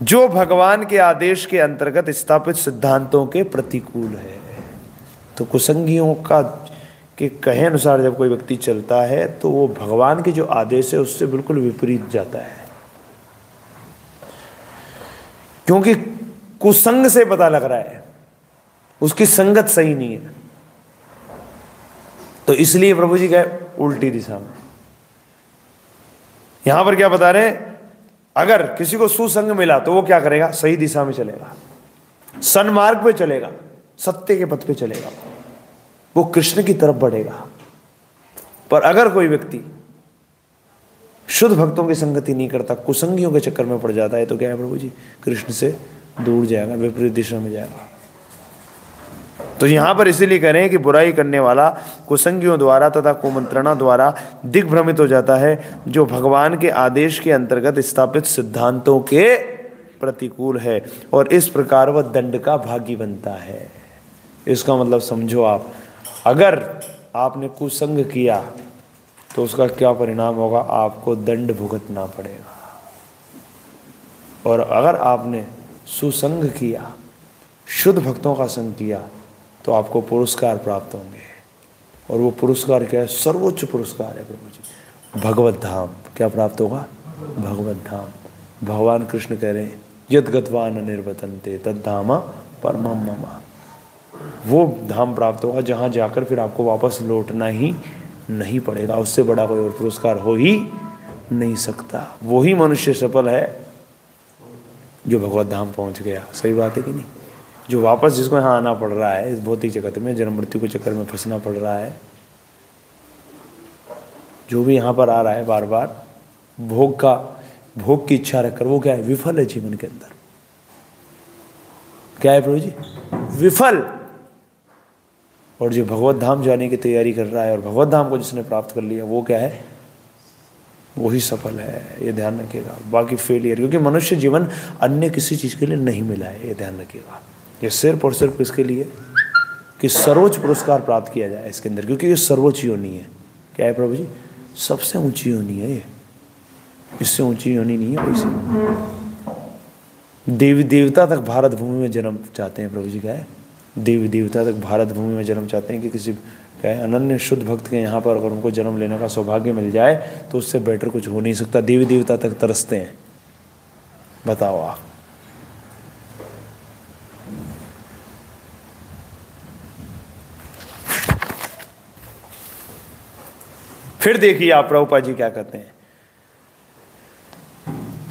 जो भगवान के आदेश के अंतर्गत स्थापित सिद्धांतों के प्रतिकूल है। तो कुसंगियों का के कहे अनुसार जब कोई व्यक्ति चलता है तो वो भगवान के जो आदेश है उससे बिल्कुल विपरीत जाता है। क्योंकि कुसंग से पता लग रहा है उसकी संगत सही नहीं है, तो इसलिए प्रभु जी गए उल्टी दिशा में। यहां पर क्या बता रहे हैं? अगर किसी को सुसंग मिला तो वो क्या करेगा? सही दिशा में चलेगा, सन्मार्ग पे चलेगा, सत्य के पथ पे चलेगा, वो कृष्ण की तरफ बढ़ेगा। पर अगर कोई व्यक्ति शुद्ध भक्तों की संगति नहीं करता, कुसंगियों के चक्कर में पड़ जाता है, तो क्या है प्रभु जी? कृष्ण से दूर जाएगा, विपरीत दिशा में जाएगा। तो यहां पर इसीलिए कह रहे हैं कि बुराई करने वाला कुसंगियों द्वारा तथा कुमंत्रणा द्वारा दिग्भ्रमित हो जाता है, जो भगवान के आदेश के अंतर्गत स्थापित सिद्धांतों के प्रतिकूल है, और इस प्रकार वह दंड का भागी बनता है। इसका मतलब समझो आप, अगर आपने कुसंग किया तो उसका क्या परिणाम होगा? आपको दंड भुगतना पड़ेगा। और अगर आपने सुसंग किया, शुद्ध भक्तों का संग किया, तो आपको पुरस्कार प्राप्त होंगे। और वो पुरस्कार क्या है? सर्वोच्च पुरस्कार है प्रभु जी, भगवत धाम। क्या प्राप्त होगा? भगवत धाम। भगवान कृष्ण कह रहे हैं, यद गत्वा न निर्वतन्ते तद धाम परमं मम। वो धाम प्राप्त होगा जहाँ जाकर फिर आपको वापस लौटना ही नहीं पड़ेगा। उससे बड़ा कोई और पुरस्कार हो ही नहीं सकता। वो ही मनुष्य सफल है जो भगवत धाम पहुँच गया। सही बात है कि नहीं? जो वापस जिसको यहाँ आना पड़ रहा है, इस भौतिक जगत में जन्म मृत्यु के चक्कर में फंसना पड़ रहा है, जो भी यहाँ पर आ रहा है बार बार, भोग की इच्छा रखकर, वो क्या है? विफल है जीवन के अंदर। क्या है प्रभु जी? विफल। और जो भगवत धाम जाने की तैयारी कर रहा है और भगवत धाम को जिसने प्राप्त कर लिया, वो क्या है? वही सफल है। ये ध्यान रखिएगा। बाकी फेलियर, क्योंकि मनुष्य जीवन अन्य किसी चीज के लिए नहीं मिला है, ये ध्यान रखिएगा। ये सिर्फ और सिर्फ किसके लिए? कि सर्वोच्च पुरस्कार प्राप्त किया जाए इसके अंदर, क्योंकि ये सर्वोच्च योनि है। क्या है प्रभु जी? सबसे ऊंची योनि है ये, इससे ऊंची योनि नहीं है कोई सी। देवी देवता तक भारत भूमि में जन्म चाहते हैं प्रभु जी। क्या है? देवी देवता तक भारत भूमि में जन्म चाहते हैं कि किसी क्या है अनन्य शुद्ध भक्त के यहाँ पर अगर उनको जन्म लेने का सौभाग्य मिल जाए तो उससे बेटर कुछ हो नहीं सकता। देवी देवता तक तरसते हैं। बताओ आप। फिर देखिए आप प्रभुपाद जी क्या कहते हैं,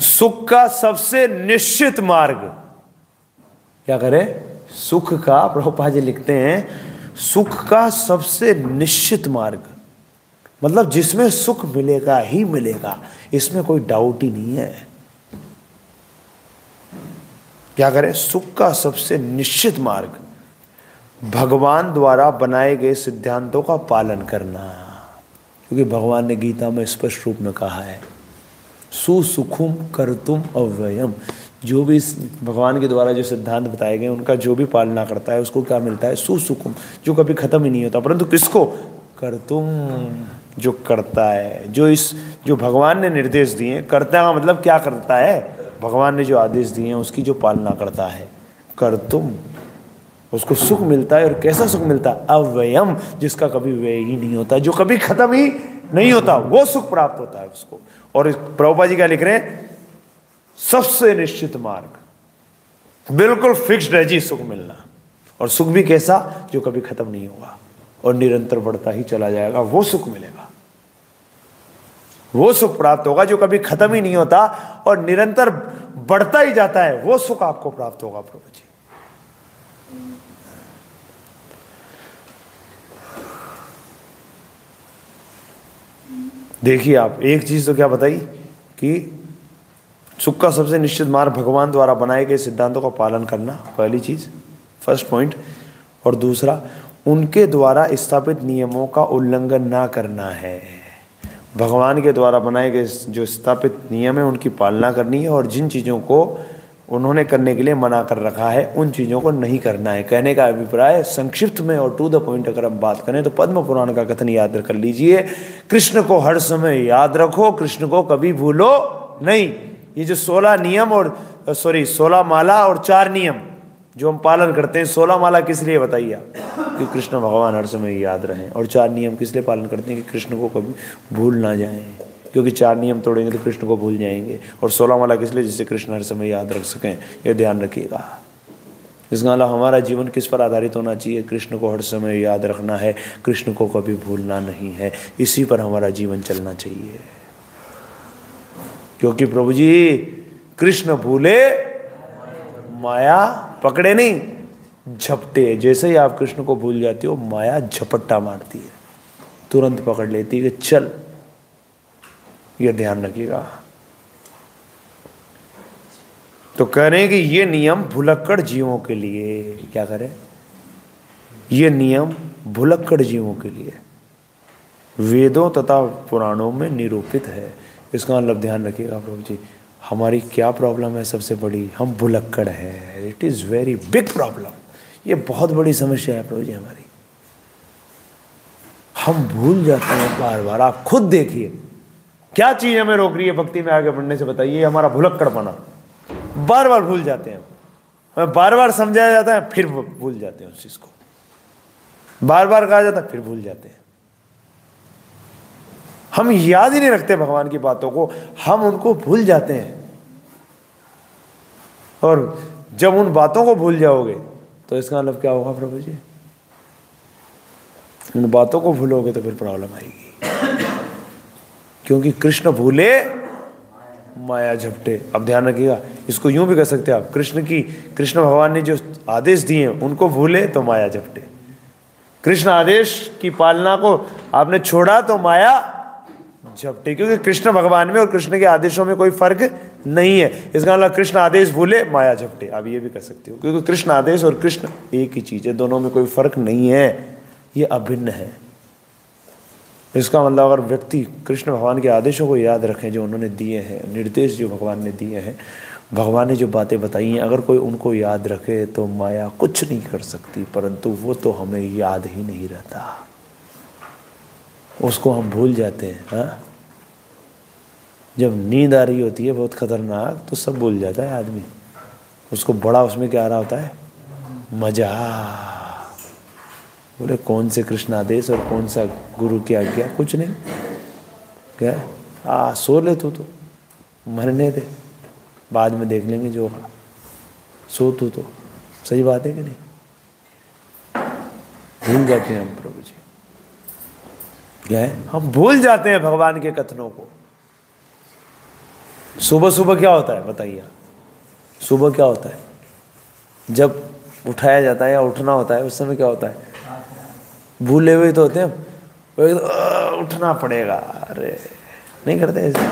सुख का सबसे निश्चित मार्ग। क्या करें? सुख का, प्रभुपाद जी लिखते हैं, सुख का सबसे निश्चित मार्ग, मतलब जिसमें सुख मिलेगा ही मिलेगा, इसमें कोई डाउट ही नहीं है। क्या करें? सुख का सबसे निश्चित मार्ग भगवान द्वारा बनाए गए सिद्धांतों का पालन करना, क्योंकि भगवान ने गीता में स्पष्ट रूप में कहा है, सुसुखुम कर्तुम अव्ययम। जो भी भगवान के द्वारा जो सिद्धांत बताए गए उनका जो भी पालना करता है उसको क्या मिलता है? सुसुखुम, जो कभी खत्म ही नहीं होता। परंतु किसको? कर्तुम, जो करता है, जो भगवान ने निर्देश दिए। करता है मतलब क्या करता है? भगवान ने जो आदेश दिए हैं उसकी जो पालना करता है। कर्तुम, उसको सुख मिलता है। और कैसा सुख मिलता है? अव्ययम, जिसका कभी व्यय ही नहीं होता, जो कभी खत्म ही नहीं होता, वो सुख प्राप्त होता है उसको। और प्रभुपाद जी क्या लिख रहे हैं? सबसे निश्चित मार्ग, बिल्कुल फिक्स्ड है जी सुख मिलना। और सुख भी कैसा? जो कभी खत्म नहीं होगा और निरंतर बढ़ता ही चला जाएगा, वो सुख मिलेगा। वो सुख प्राप्त होगा जो कभी खत्म ही नहीं होता और निरंतर बढ़ता ही जाता है, वो सुख आपको प्राप्त होगा प्रभु जी। देखिए आप, एक चीज तो क्या बताई कि सुख का सबसे निश्चित मार्ग भगवान द्वारा बनाए गए सिद्धांतों का पालन करना, पहली चीज, फर्स्ट पॉइंट। और दूसरा, उनके द्वारा स्थापित नियमों का उल्लंघन ना करना है। भगवान के द्वारा बनाए गए जो स्थापित नियम है उनकी पालना करनी है, और जिन चीजों को उन्होंने करने के लिए मना कर रखा है उन चीजों को नहीं करना है। कहने का अभिप्राय संक्षिप्त में और टू द पॉइंट अगर हम बात करें तो पद्म पुराण का कथन याद कर लीजिए, कृष्ण को हर समय याद रखो, कृष्ण को कभी भूलो नहीं। ये जो 16 नियम और 16 माला और 4 नियम जो हम पालन करते हैं, 16 माला किस लिए बताइए आप? कि कृष्ण भगवान हर समय याद रहें। और 4 नियम किस लिए पालन करते हैं? कि कृष्ण को कभी भूल ना जाएं, क्योंकि 4 नियम तोड़ेंगे तो कृष्ण को भूल जाएंगे। और 16 माला किस लिए? जिससे कृष्ण हर समय याद रख सकें। ये ध्यान रखिएगा। इसका मतलब हमारा जीवन किस पर आधारित होना चाहिए? कृष्ण को हर समय याद रखना है, कृष्ण को कभी भूलना नहीं है, इसी पर हमारा जीवन चलना चाहिए। क्योंकि प्रभु जी, कृष्ण भूले माया पकड़े नहीं, झपटे। जैसे ही आप कृष्ण को भूल जाते हो, माया झपट्टा मारती है, तुरंत पकड़ लेती है कि चल। ये ध्यान रखिएगा। तो कह रहे हैं कि ये नियम भुलक्कड़ जीवों के लिए, क्या करें? ये नियम भुलक्कड़ जीवों के लिए वेदों तथा पुराणों में निरूपित है। इसका मतलब ध्यान रखिएगा प्रभु जी, हमारी क्या प्रॉब्लम है सबसे बड़ी? हम भुलक्कड़ है। It is very big problem. ये बहुत बड़ी समस्या है प्रभु जी हमारी। हम भूल जाते हैं बार बार। आप खुद देखिए क्या चीज हमें रोक रही है भक्ति में आगे बढ़ने से, बताइए? हमारा भुलक्कड़पना। बार बार भूल जाते हैं, हमें बार बार समझाया जाता है फिर भूल जाते हैं उस चीज को, बार बार कहा जाता है फिर भूल जाते हैं। हम याद ही नहीं रखते भगवान की बातों को, हम उनको भूल जाते हैं। और जब उन बातों को भूल जाओगे तो इसका मतलब क्या होगा प्रभु जी? उन बातों को भूलोगे तो फिर प्रॉब्लम आएगी। क्योंकि कृष्ण भूले माया झपटे। अब ध्यान रखिएगा, इसको यूं भी कह सकते हैं आप, कृष्ण भगवान ने जो आदेश दिए उनको भूले तो माया झपटे। कृष्ण आदेश की पालना को आपने छोड़ा तो माया झपटे, क्योंकि कृष्ण भगवान में और कृष्ण के आदेशों में कोई फर्क नहीं है। इसका मतलब कृष्ण आदेश भूले, माया झपटे, आप ये भी कर सकते हो, क्योंकि कृष्ण आदेश और कृष्ण एक ही चीज है, दोनों में कोई फर्क नहीं है, ये अभिन्न है। इसका मतलब अगर व्यक्ति कृष्ण भगवान के आदेशों को याद रखें जो उन्होंने दिए हैं, निर्देश जो भगवान ने दिए हैं, भगवान ने जो बातें बताई हैं, अगर कोई उनको याद रखे तो माया कुछ नहीं कर सकती। परंतु वो तो हमें याद ही नहीं रहता, उसको हम भूल जाते हैं। हाँ, जब नींद आ रही होती है बहुत खतरनाक, तो सब भूल जाता है आदमी, उसको बड़ा उसमें क्या आ रहा होता है, मजा। बोले कौन से कृष्ण आदेश और कौन सा गुरु की आज्ञा, कुछ नहीं, क्या सो ले तो मरने दे, बाद में देख लेंगे जो होगा, सो तो सही बात है कि नहीं। भूल जाते हैं हम प्रभु जी, क्या है, हम भूल जाते हैं भगवान के कथनों को। सुबह सुबह क्या होता है बताइए, सुबह क्या होता है, जब उठाया जाता है या उठना होता है, उस समय क्या होता है, भूले हुए तो होते हैं हम, उठना पड़ेगा, अरे नहीं करते ऐसे,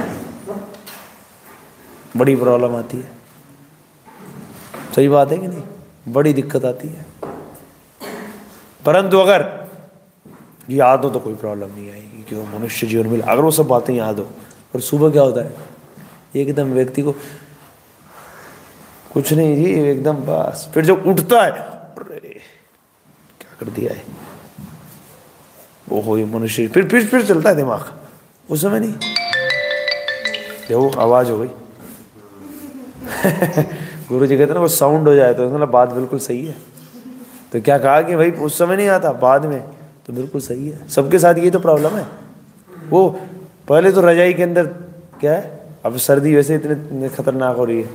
बड़ी प्रॉब्लम आती है। सही बात है कि नहीं, बड़ी दिक्कत आती है। परंतु अगर याद हो तो कोई प्रॉब्लम नहीं आएगी, क्यों, मनुष्य जीवन में अगर वो सब बातें याद हो। और सुबह क्या होता है, एकदम व्यक्ति को कुछ नहीं जी, एकदम बस, फिर जब उठता है, अरे क्या कर दिया है, वो हो मनुष्य, फिर चलता है दिमाग, उस समय नहीं, वो आवाज हो गई गुरु जी कहते हैं ना, वो साउंड हो जाए तो मतलब बात बिल्कुल सही है। तो क्या कहा कि भाई उस समय नहीं आता, बाद में तो बिल्कुल सही है। सबके साथ ये तो प्रॉब्लम है, वो पहले तो रजाई के अंदर क्या है, अब सर्दी वैसे इतने खतरनाक हो रही है,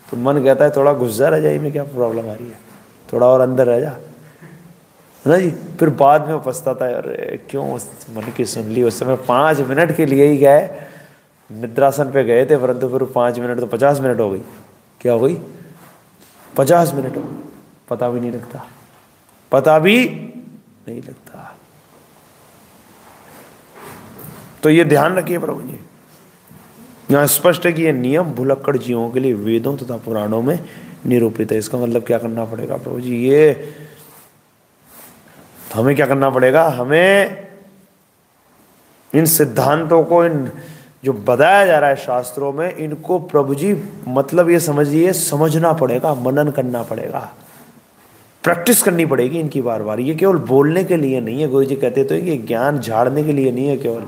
तो मन कहता है थोड़ा घुस जा रजाई में, क्या प्रॉब्लम आ रही है, थोड़ा और अंदर रह जा, है ना जी। फिर बाद में पछताता है, अरे क्यों मन की सुन ली, उस समय 5 मिनट के लिए ही गए, निद्रासन पे गए थे, परंतु फिर 5 मिनट तो 50 मिनट हो गई, क्या हो गई, 50 मिनट हो गई, पता भी नहीं लगता, पता भी नहीं लगता। तो ये ध्यान रखिए प्रभु जी, यहाँ स्पष्ट है कि ये नियम भुलक्कड़ जीवों के लिए वेदों तथा पुराणों में निरूपित है। इसका मतलब क्या करना पड़ेगा प्रभु जी, ये हमें क्या करना पड़ेगा, हमें इन सिद्धांतों को, इन जो बताया जा रहा है शास्त्रों में, इनको प्रभु जी मतलब ये समझिए, समझना पड़ेगा, मनन करना पड़ेगा, प्रैक्टिस करनी पड़ेगी इनकी बार बार। ये केवल बोलने के लिए नहीं है, गुरु जी कहते तो ये ज्ञान झाड़ने के लिए नहीं है केवल,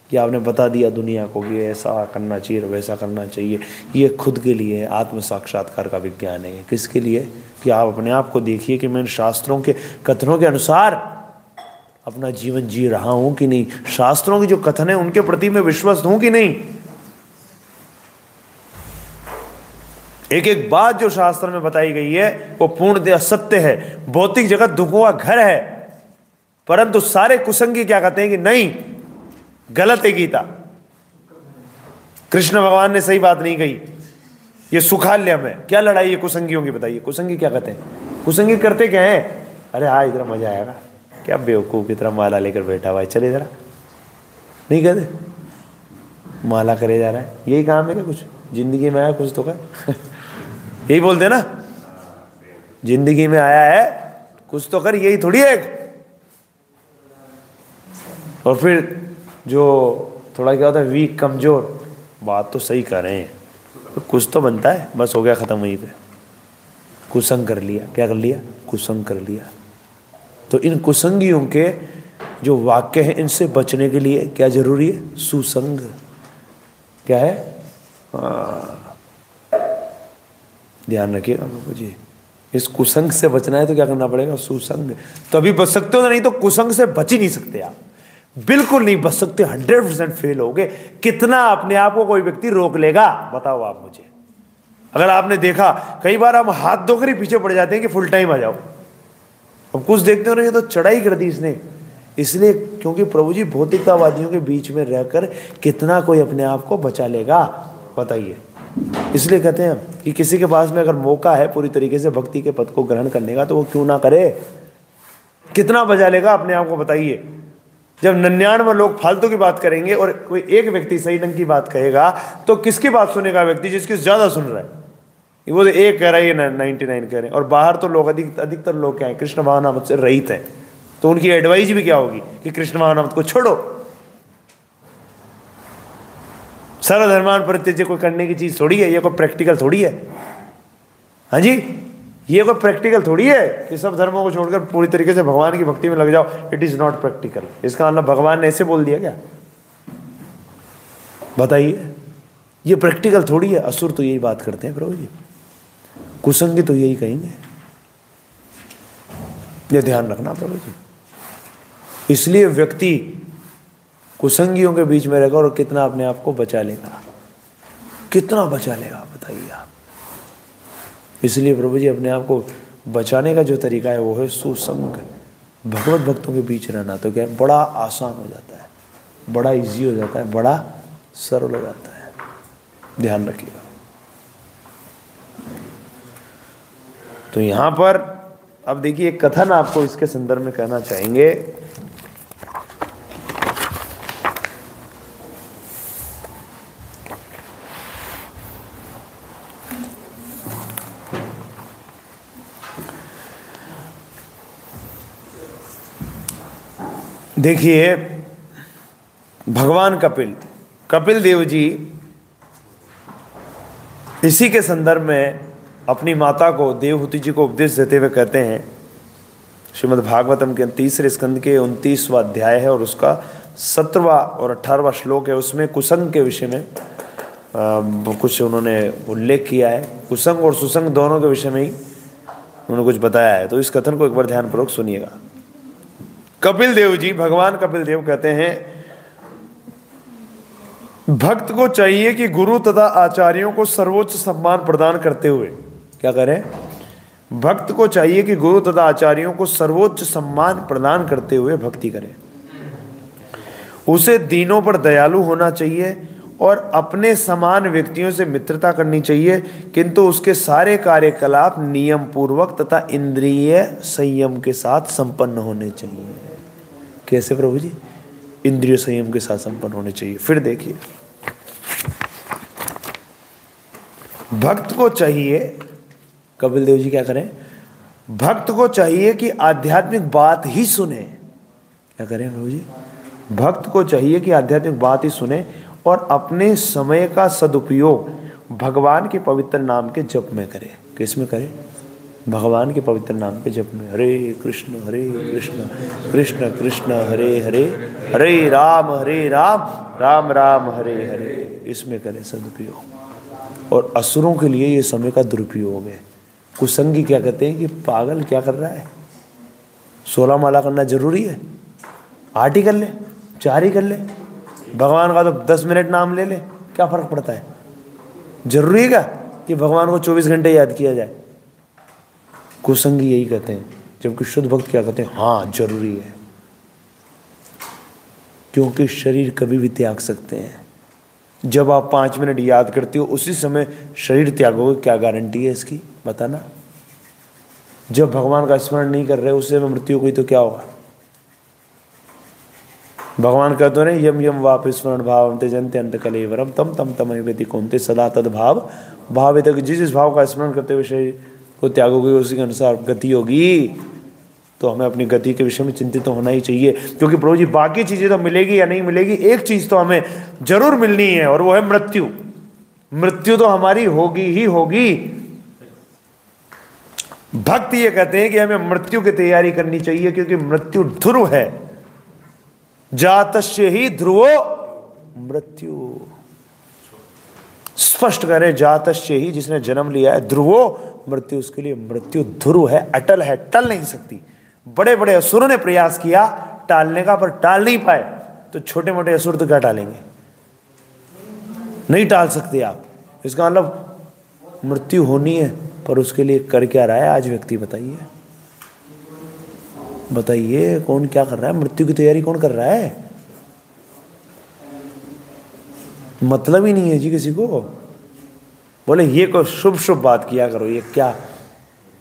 कि आपने बता दिया दुनिया को कि ऐसा करना चाहिए वैसा करना चाहिए। ये खुद के लिए आत्म साक्षात्कार का विज्ञान है। किसके लिए, कि आप अपने आप को देखिए कि मैं इन शास्त्रों के कथनों के अनुसार अपना जीवन जी रहा हूं कि नहीं, शास्त्रों के जो कथन है उनके प्रति मैं विश्वस्त हूं कि नहीं। एक एक बात जो शास्त्र में बताई गई है वो पूर्णतः सत्य है। भौतिक जगत दुखों का घर है, परंतु सारे कुसंगी क्या कहते हैं कि नहीं, गलत है गीता, कृष्ण भगवान ने सही बात नहीं कही, ये सुखाल्यम है। क्या लड़ाई है कुसंगियों की, बताइए कुसंगी क्या कहते हैं, कुसंगी करते क्या है, अरे हाँ इधर मजा आएगा, क्या बेवकूफ की तरह माला लेकर बैठा हुआ है, चले जरा, नहीं कहते, माला करे जा रहा है, यही काम है क्या, कुछ जिंदगी में आया कुछ तो कर यही बोलते ना, जिंदगी में आया है कुछ तो कर, यही थोड़ी है। और फिर जो थोड़ा क्या होता है वीक, कमजोर, बात तो सही कर रहे हैं, तो कुछ तो बनता है, बस हो गया खत्म वहीं पे, कुसंग कर लिया, क्या कर लिया, कुसंग कर लिया। तो इन कुसंगियों के जो वाक्य हैं इनसे बचने के लिए क्या जरूरी है, सुसंग, क्या है, ध्यान रखिएगा बाबू जी, इस कुसंग से बचना है तो क्या करना पड़ेगा, सुसंग, तभी बच सकते हो, नहीं तो कुसंग से बच ही नहीं सकते आप, बिल्कुल नहीं बच सकते, 100% फेल हो गए। कितना अपने आप को कोई व्यक्ति रोक लेगा, बताओ आप मुझे। अगर आपने देखा कई बार हम हाथ धोकर ही पीछे पड़ जाते हैं कि फुल टाइम आ जाओ, अब कुछ देखते हो, नहीं तो चढ़ाई कर दी इसने, इसलिए क्योंकि प्रभु जी भौतिकतावादियों के बीच में रहकर कितना कोई अपने आप को बचा लेगा, बताइए। इसलिए कहते हैं कि किसी के पास में अगर मौका है पूरी तरीके से भक्ति के पद को ग्रहण करने का, तो वो क्यों ना करे, कितना बचा लेगा अपने आप को, बताइए। जब 99 लोग फालतू की बात करेंगे और कोई एक व्यक्ति सही ढंग की बात कहेगा, तो किसकी बात सुनेगा व्यक्ति? जिसकी ज्यादा सुन रहा है। वो तो एक कह रहा है, ये 99 कह रहे हैं। और बाहर तो लोग अधिकतर लोग क्या है, कृष्ण भावनामत से रहित है। तो उनकी एडवाइस भी क्या होगी कि कृष्ण भावनामत को छोड़ो, सर्वधर्मान परित्यज्य कोई करने की चीज थोड़ी है, ये कोई प्रैक्टिकल थोड़ी है। हाँ जी, ये कोई प्रैक्टिकल थोड़ी है कि सब धर्मों को छोड़कर पूरी तरीके से भगवान की भक्ति में लग जाओ। It is not practical. इसका मतलब भगवान ने ऐसे बोल दिया क्या? बताइए, ये प्रैक्टिकल थोड़ी है। असुर तो यही बात करते हैं प्रभु जी, कुसंगी तो यही कहेंगे। ये ध्यान रखना प्रभु जी। इसलिए व्यक्ति कुसंगियों के बीच में रहेगा और कितना अपने आप को बचा लेगा, कितना बचा लेगा बताइए आप। इसलिए प्रभु जी अपने आप को बचाने का जो तरीका है वो है सुसंग, भगवत भक्तों के बीच रहना। तो क्या बड़ा आसान हो जाता है, बड़ा इजी हो जाता है, बड़ा सरल हो जाता है। ध्यान रखिएगा। तो यहां पर अब देखिए एक कथन आपको इसके संदर्भ में कहना चाहेंगे। देखिए भगवान कपिल देव जी इसी के संदर्भ में अपनी माता को, देवहूति जी को उपदेश देते हुए कहते हैं, श्रीमद् भागवतम के 3 स्कंद के 29वां अध्याय है और उसका 17वां और 18वां श्लोक है। उसमें कुसंग के विषय में कुछ उन्होंने उल्लेख किया है। कुसंग और सुसंग दोनों के विषय में ही उन्होंने कुछ बताया है। तो इस कथन को एक बार ध्यानपूर्वक सुनिएगा। कपिल देव जी, भगवान कपिल देव कहते हैं, भक्त को चाहिए कि गुरु तथा आचार्यों को सर्वोच्च सम्मान प्रदान करते हुए क्या करें? भक्त को चाहिए कि गुरु तथा आचार्यों को सर्वोच्च सम्मान प्रदान करते हुए भक्ति करें। उसे दीनों पर दयालु होना चाहिए और अपने समान व्यक्तियों से मित्रता करनी चाहिए, किंतु उसके सारे कार्यकलाप नियम पूर्वक तथा इंद्रिय संयम के साथ संपन्न होने चाहिए। कैसे प्रभु जी? इंद्रिय संयम के साथ संपन्न होने चाहिए। फिर देखिए, भक्त को चाहिए, कपिल देव जी क्या करें? भक्त को चाहिए कि आध्यात्मिक बात ही सुने। क्या करें प्रभु जी? भक्त को चाहिए कि आध्यात्मिक बात ही सुने और अपने समय का सदुपयोग भगवान के पवित्र नाम के जप में करे। किस में करे? भगवान के पवित्र नाम के जप में। हरे कृष्ण कृष्ण कृष्ण हरे हरे, हरे राम राम राम हरे हरे। इसमें करे सदुपयोग। और असुरों के लिए ये समय का दुरुपयोग है। कुसंगी क्या कहते हैं कि पागल क्या कर रहा है? 16 माला करना जरूरी है? 8 ही कर ले, 4 ही कर ले। भगवान का तो 10 मिनट नाम ले ले, क्या फर्क पड़ता है? जरूरी है क्या कि भगवान को 24 घंटे याद किया जाए? कुसंगी यही कहते हैं। जबकि शुद्ध भक्त क्या कहते हैं? हाँ जरूरी है, क्योंकि शरीर कभी भी त्याग सकते हैं। जब आप 5 मिनट याद करते हो उसी समय शरीर त्यागोगे, क्या गारंटी है इसकी? बताना। जब भगवान का स्मरण नहीं कर रहे उस समय मृत्यु हुई तो क्या होगा? भगवान कहते हैं यम यम वाप स्मरण भाव त्यजन्ते अंत कलेवरम तम तम तमैवेति कौन्ते सदा तद भाव भावे तक। जिस भाव का स्मरण करते हुए शरीर को त्यागोगे उसी के अनुसार गति होगी। तो हमें अपनी गति के विषय में चिंतित तो होना ही चाहिए, क्योंकि प्रभु जी बाकी चीजें तो मिलेगी या नहीं मिलेगी, एक चीज तो हमें जरूर मिलनी है और वो है मृत्यु। मृत्यु तो हमारी होगी ही होगी। भक्त ये कहते हैं कि हमें मृत्यु की तैयारी करनी चाहिए, क्योंकि मृत्यु ध्रुव है। जातस्य ही ध्रुवो मृत्यु। स्पष्ट करे, जातस्य ही, जिसने जन्म लिया है, ध्रुवो मृत्यु, उसके लिए मृत्यु ध्रुव है, अटल है, टल नहीं सकती। बड़े बड़े असुरों ने प्रयास किया टालने का, पर टाल नहीं पाए। तो छोटे मोटे असुर तो क्या टालेंगे? नहीं टाल सकते आप। इसका मतलब मृत्यु होनी है, पर उसके लिए कर क्या रहा है आज व्यक्ति? बताइए बताइए, कौन क्या कर रहा है? मृत्यु की तैयारी कौन कर रहा है? मतलब ही नहीं है जी किसी को। बोले ये कोई शुभ शुभ बात किया करो, ये क्या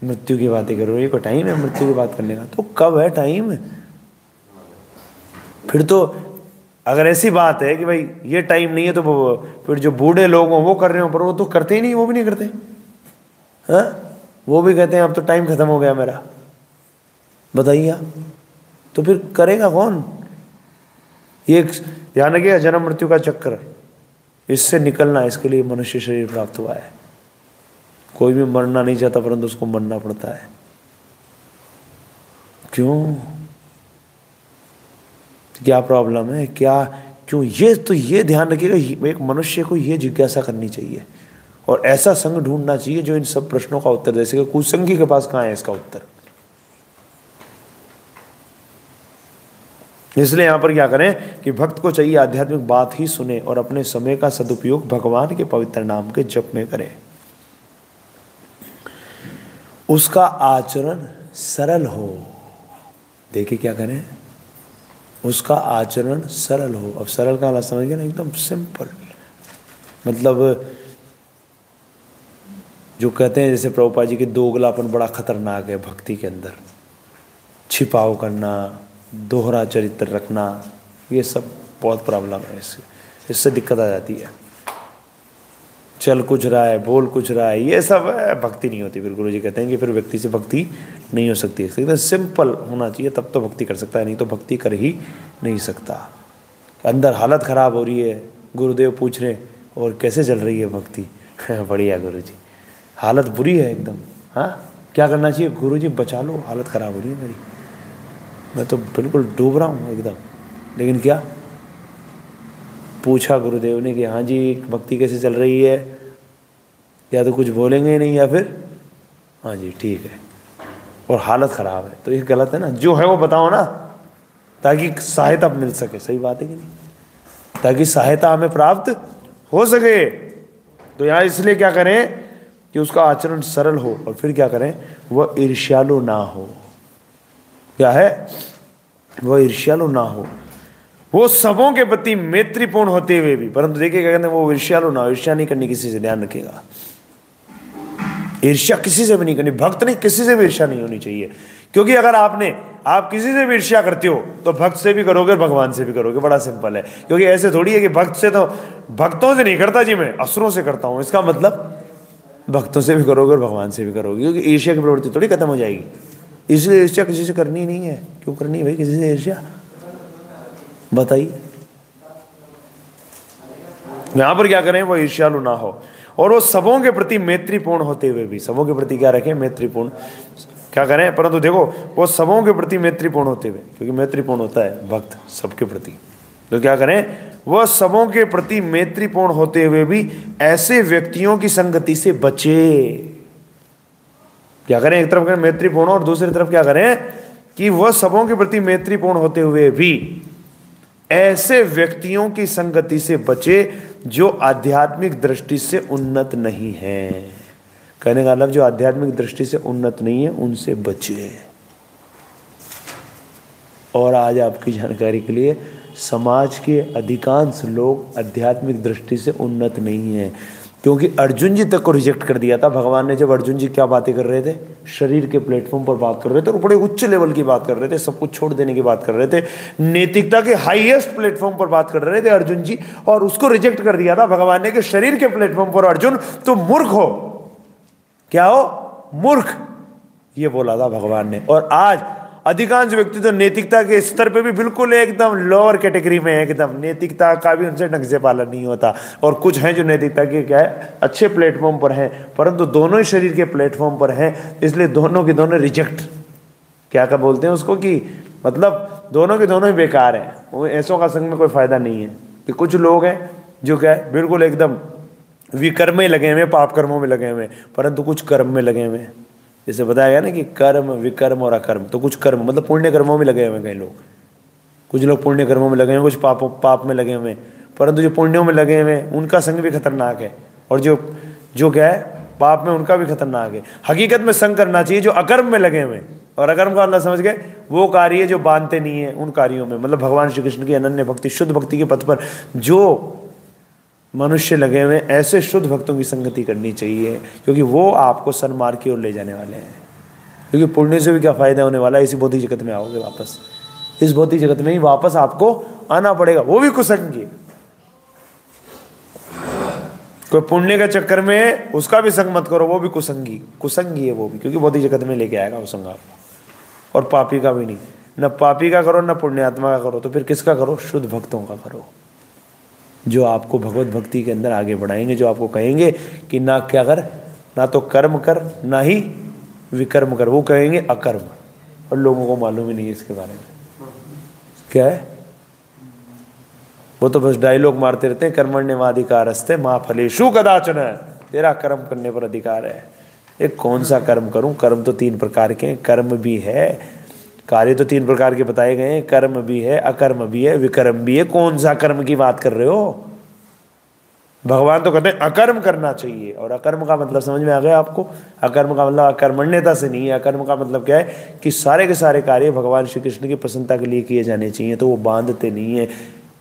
मृत्यु की बातें करो, ये कोई टाइम है मृत्यु की बात करने का? तो कब है टाइम? फिर तो अगर ऐसी बात है कि भाई ये टाइम नहीं है तो फिर जो बूढ़े लोग हों वो कर रहे हो, पर वो तो करते ही नहीं, वो भी नहीं करते। हाँ, वो भी कहते हैं अब तो टाइम खत्म हो गया मेरा। बताइए आप, तो फिर करेगा कौन? ये ध्यान रखिएगा, जन्म मृत्यु का चक्र, इससे निकलना, इसके लिए मनुष्य शरीर प्राप्त हुआ है। कोई भी मरना नहीं चाहता, परंतु उसको मरना पड़ता है। क्यों? क्या प्रॉब्लम है? क्या क्यों? ये ध्यान रखिएगा, एक मनुष्य को ये जिज्ञासा करनी चाहिए और ऐसा संग ढूंढना चाहिए जो इन सब प्रश्नों का उत्तर दे सके। कुसंगी के पास कहाँ है इसका उत्तर? इसलिए यहां पर क्या करें कि भक्त को चाहिए आध्यात्मिक बात ही सुने और अपने समय का सदुपयोग भगवान के पवित्र नाम के जप में करे। उसका आचरण सरल हो। देखिए क्या करें, उसका आचरण सरल हो। अब सरल का मतलब समझ गए ना, एकदम सिंपल। मतलब जो कहते हैं जैसे प्रभुपाद जी की दोगलापन बड़ा खतरनाक है भक्ति के अंदर, छिपाव करना, दोहरा चरित्र रखना, ये सब बहुत प्रॉब्लम है। इससे दिक्कत आ जाती है। चल कुछ रहा है, बोल कुछ रहा है, ये सब भक्ति नहीं होती। फिर गुरु जी कहते हैं कि फिर व्यक्ति से भक्ति नहीं हो सकती। एकदम सिंपल होना चाहिए, तब तो भक्ति कर सकता है, नहीं तो भक्ति कर ही नहीं सकता। अंदर हालत खराब हो रही है, गुरुदेव पूछ रहे और कैसे चल रही है भक्ति? बढ़िया गुरु जी, हालत बुरी है एकदम। हाँ, क्या करना चाहिए? गुरु जी बचा लो, हालत खराब हो रही है मेरी, मैं तो बिल्कुल डूब रहा हूँ एकदम। लेकिन क्या पूछा गुरुदेव ने कि हाँ जी भक्ति कैसे चल रही है, या तो कुछ बोलेंगे नहीं या फिर हाँ जी ठीक है, और हालत खराब है, तो ये गलत है ना। जो है वो बताओ ना, ताकि सहायता मिल सके। सही बात है कि नहीं? ताकि सहायता हमें प्राप्त हो सके। तो यहाँ इसलिए क्या करें कि उसका आचरण सरल हो, और फिर क्या करें, वह ईर्ष्यालु ना हो। क्या है? वह ईर्ष्यालु ना हो, वो सबों के प्रति मैत्रीपूर्ण होते हुए भी। परंतु देखिए क्या कहते हैं, वो ईर्ष्यालु ना हो। ईर्ष्या नहीं करनी किसी से, ध्यान रखिएगा। ईर्ष्या किसी से भी नहीं करनी, भक्त नहीं, किसी से भी ईर्ष्या नहीं होनी चाहिए। क्योंकि अगर आप किसी से भी ईर्ष्या करते हो तो भक्त से भी करोगे, भगवान से भी करोगे। बड़ा सिंपल है। क्योंकि ऐसे थोड़ी है कि भक्त से, तो भक्तों से नहीं करता जी, मैं असुरों से करता हूं। इसका मतलब भक्तों से भी करोगे और भगवान से भी करोगे, क्योंकि ईर्ष्या की प्रवृत्ति थोड़ी खत्म हो जाएगी। इसलिए ईर्ष्या किसी से करनी नहीं है। क्यों करनी है भाई किसी से ईर्ष्या? बताइए। यहां पर क्या करें, वो ईर्ष्यालु ना हो और वो सबों के प्रति मैत्रीपूर्ण होते हुए भी। सबों के प्रति क्या रखें? मैत्रीपूर्ण। क्या करें? परंतु देखो, वो सबों के प्रति मैत्रीपूर्ण होते हुए, क्योंकि मैत्रीपूर्ण होता है भक्त सबके प्रति। तो क्या करें? वह सबों के प्रति मैत्रीपूर्ण होते हुए भी ऐसे व्यक्तियों की संगति से बचे। क्या करें? एक तरफ करें मैत्रीपूर्ण, और दूसरी तरफ क्या करें कि वह सबों के प्रति मैत्रीपूर्ण होते हुए भी ऐसे व्यक्तियों की संगति से बचे जो आध्यात्मिक दृष्टि से उन्नत नहीं है। कहने का मतलब जो आध्यात्मिक दृष्टि से उन्नत नहीं है, उनसे बचे। और आज आपकी जानकारी के लिए, समाज के अधिकांश लोग आध्यात्मिक दृष्टि से उन्नत नहीं है। क्योंकि अर्जुन जी तक को रिजेक्ट कर दिया था भगवान ने, जब अर्जुन जी क्या बातें कर रहे थे, शरीर के प्लेटफॉर्म पर बात कर रहे थे और बड़े उच्च लेवल की बात कर रहे थे, सब कुछ छोड़ देने की बात कर रहे थे, नैतिकता के हाईएस्ट प्लेटफॉर्म पर बात कर रहे थे अर्जुन जी, और उसको रिजेक्ट कर दिया था भगवान ने कि शरीर के प्लेटफॉर्म पर अर्जुन तुम मूर्ख हो। क्या हो? मूर्ख, ये बोला था भगवान ने। और आज अधिकांश व्यक्ति तो नैतिकता के स्तर पे भी बिल्कुल एकदम लोअर कैटेगरी में है, एकदम नैतिकता का भी उनसे ढंग से पालन नहीं होता। और कुछ हैं जो नैतिकता के क्या है, अच्छे प्लेटफॉर्म पर हैं, परंतु दोनों ही शरीर के प्लेटफॉर्म पर हैं, इसलिए दोनों के दोनों रिजेक्ट। क्या बोलते हैं उसको, कि मतलब दोनों के दोनों ही बेकार हैं। वो ऐसों का संग में कोई फायदा नहीं है। कि कुछ लोग हैं जो क्या है, बिल्कुल एकदम विकर्म में लगे हुए, पाप कर्मों में लगे हुए, परंतु कुछ कर्म में लगे हुए। जैसे बताया गया ना कि कर्म, विकर्म और अकर्म, तो कुछ कर्म मतलब पुण्य कर्मों में लगे हुए कई लोग। कुछ लोग पुण्य कर्मों में लगे हुए, कुछ पाप में लगे हुए, परंतु जो पुण्यों में लगे हुए उनका संग भी खतरनाक है, और जो क्या है पाप में, उनका भी खतरनाक है। हकीकत में संग करना चाहिए जो अकर्म में लगे हुए, और अकर्म का अल्लाह समझ गए, वो कार्य जो बांधते नहीं है उन कार्यों में। मतलब भगवान श्री कृष्ण की अनन्य भक्ति, शुद्ध भक्ति के पथ पर जो मनुष्य लगे हुए, ऐसे शुद्ध भक्तों की संगति करनी चाहिए, क्योंकि वो आपको सन्मार्ग की ओर ले जाने वाले हैं। क्योंकि पुण्य से भी क्या फायदा होने वाला है, इसी बौद्धिक जगत में आओगे वापस। इस भौतिक जगत में ही वापस आपको आना पड़ेगा, वो भी कुसंगी। कोई पुण्य के चक्कर में उसका भी संग मत करो, वो भी कुसंगी, कुसंगी है वो भी, क्योंकि भौतिक जगत में लेके आएगा वो संग आपको। और पापी का भी नहीं, न पापी का करो न पुण्यात्मा का करो, तो फिर किसका करो? शुद्ध भक्तों का करो, जो आपको भगवत भक्ति के अंदर आगे बढ़ाएंगे, जो आपको कहेंगे कि ना क्या कर, ना तो कर्म कर ना ही विकर्म कर, वो कहेंगे अकर्म। और लोगों को मालूम ही नहीं है इसके बारे में क्या है, वो तो बस डायलॉग मारते रहते हैं, कर्मण्येवाधिकारस्ते मा फलेषु कदाचन, तेरा कर्म करने पर अधिकार है। एक कौन सा कर्म करूं? कर्म तो 3 प्रकार के हैं, कर्म भी है, कार्य तो 3 प्रकार के बताए गए हैं, कर्म भी है, अकर्म भी है, विकर्म भी है। कौन सा कर्म की बात कर रहे हो? भगवान तो कहते हैं अकर्म करना चाहिए, और अकर्म का मतलब समझ में आ गया आपको? अकर्म का मतलब अकर्मण्यता से नहीं है। अकर्म का मतलब क्या है कि सारे के सारे कार्य भगवान श्री कृष्ण की प्रसन्नता के लिए किए जाने चाहिए, तो वो बांधते नहीं है।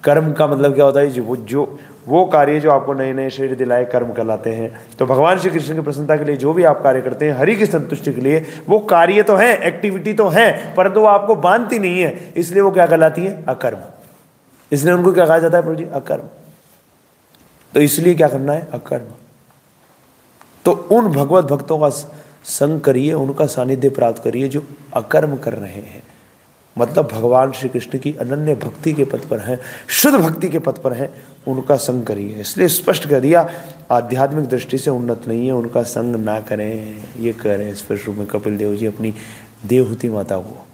कर्म का मतलब क्या होता है? वो कार्य जो आपको नए नए शरीर दिलाए, कर्म कहलाते हैं। तो भगवान श्री कृष्ण की प्रसन्नता के लिए जो भी आप कार्य करते हैं, हरि की संतुष्टि के लिए, वो कार्य तो है, एक्टिविटी तो है, परंतु वो आपको बांधती नहीं है, इसलिए वो क्या कहलाती है? अकर्म। इसलिए उनको क्या कहा जाता है प्रभु जी? अकर्म। तो इसलिए क्या करना है? अकर्म। तो उन भगवत भक्तों का संग करिए, उनका सानिध्य प्राप्त करिए जो अकर्म कर रहे हैं, मतलब भगवान श्री कृष्ण की अनन्य भक्ति के पथ पर हैं, शुद्ध भक्ति के पथ पर हैं, उनका संग करिए। इसलिए स्पष्ट कर दिया, आध्यात्मिक दृष्टि से उन्नत नहीं है, उनका संग ना करें। ये कह रहे हैं स्पष्ट रूप में कपिल देव जी अपनी देवहूति माता को,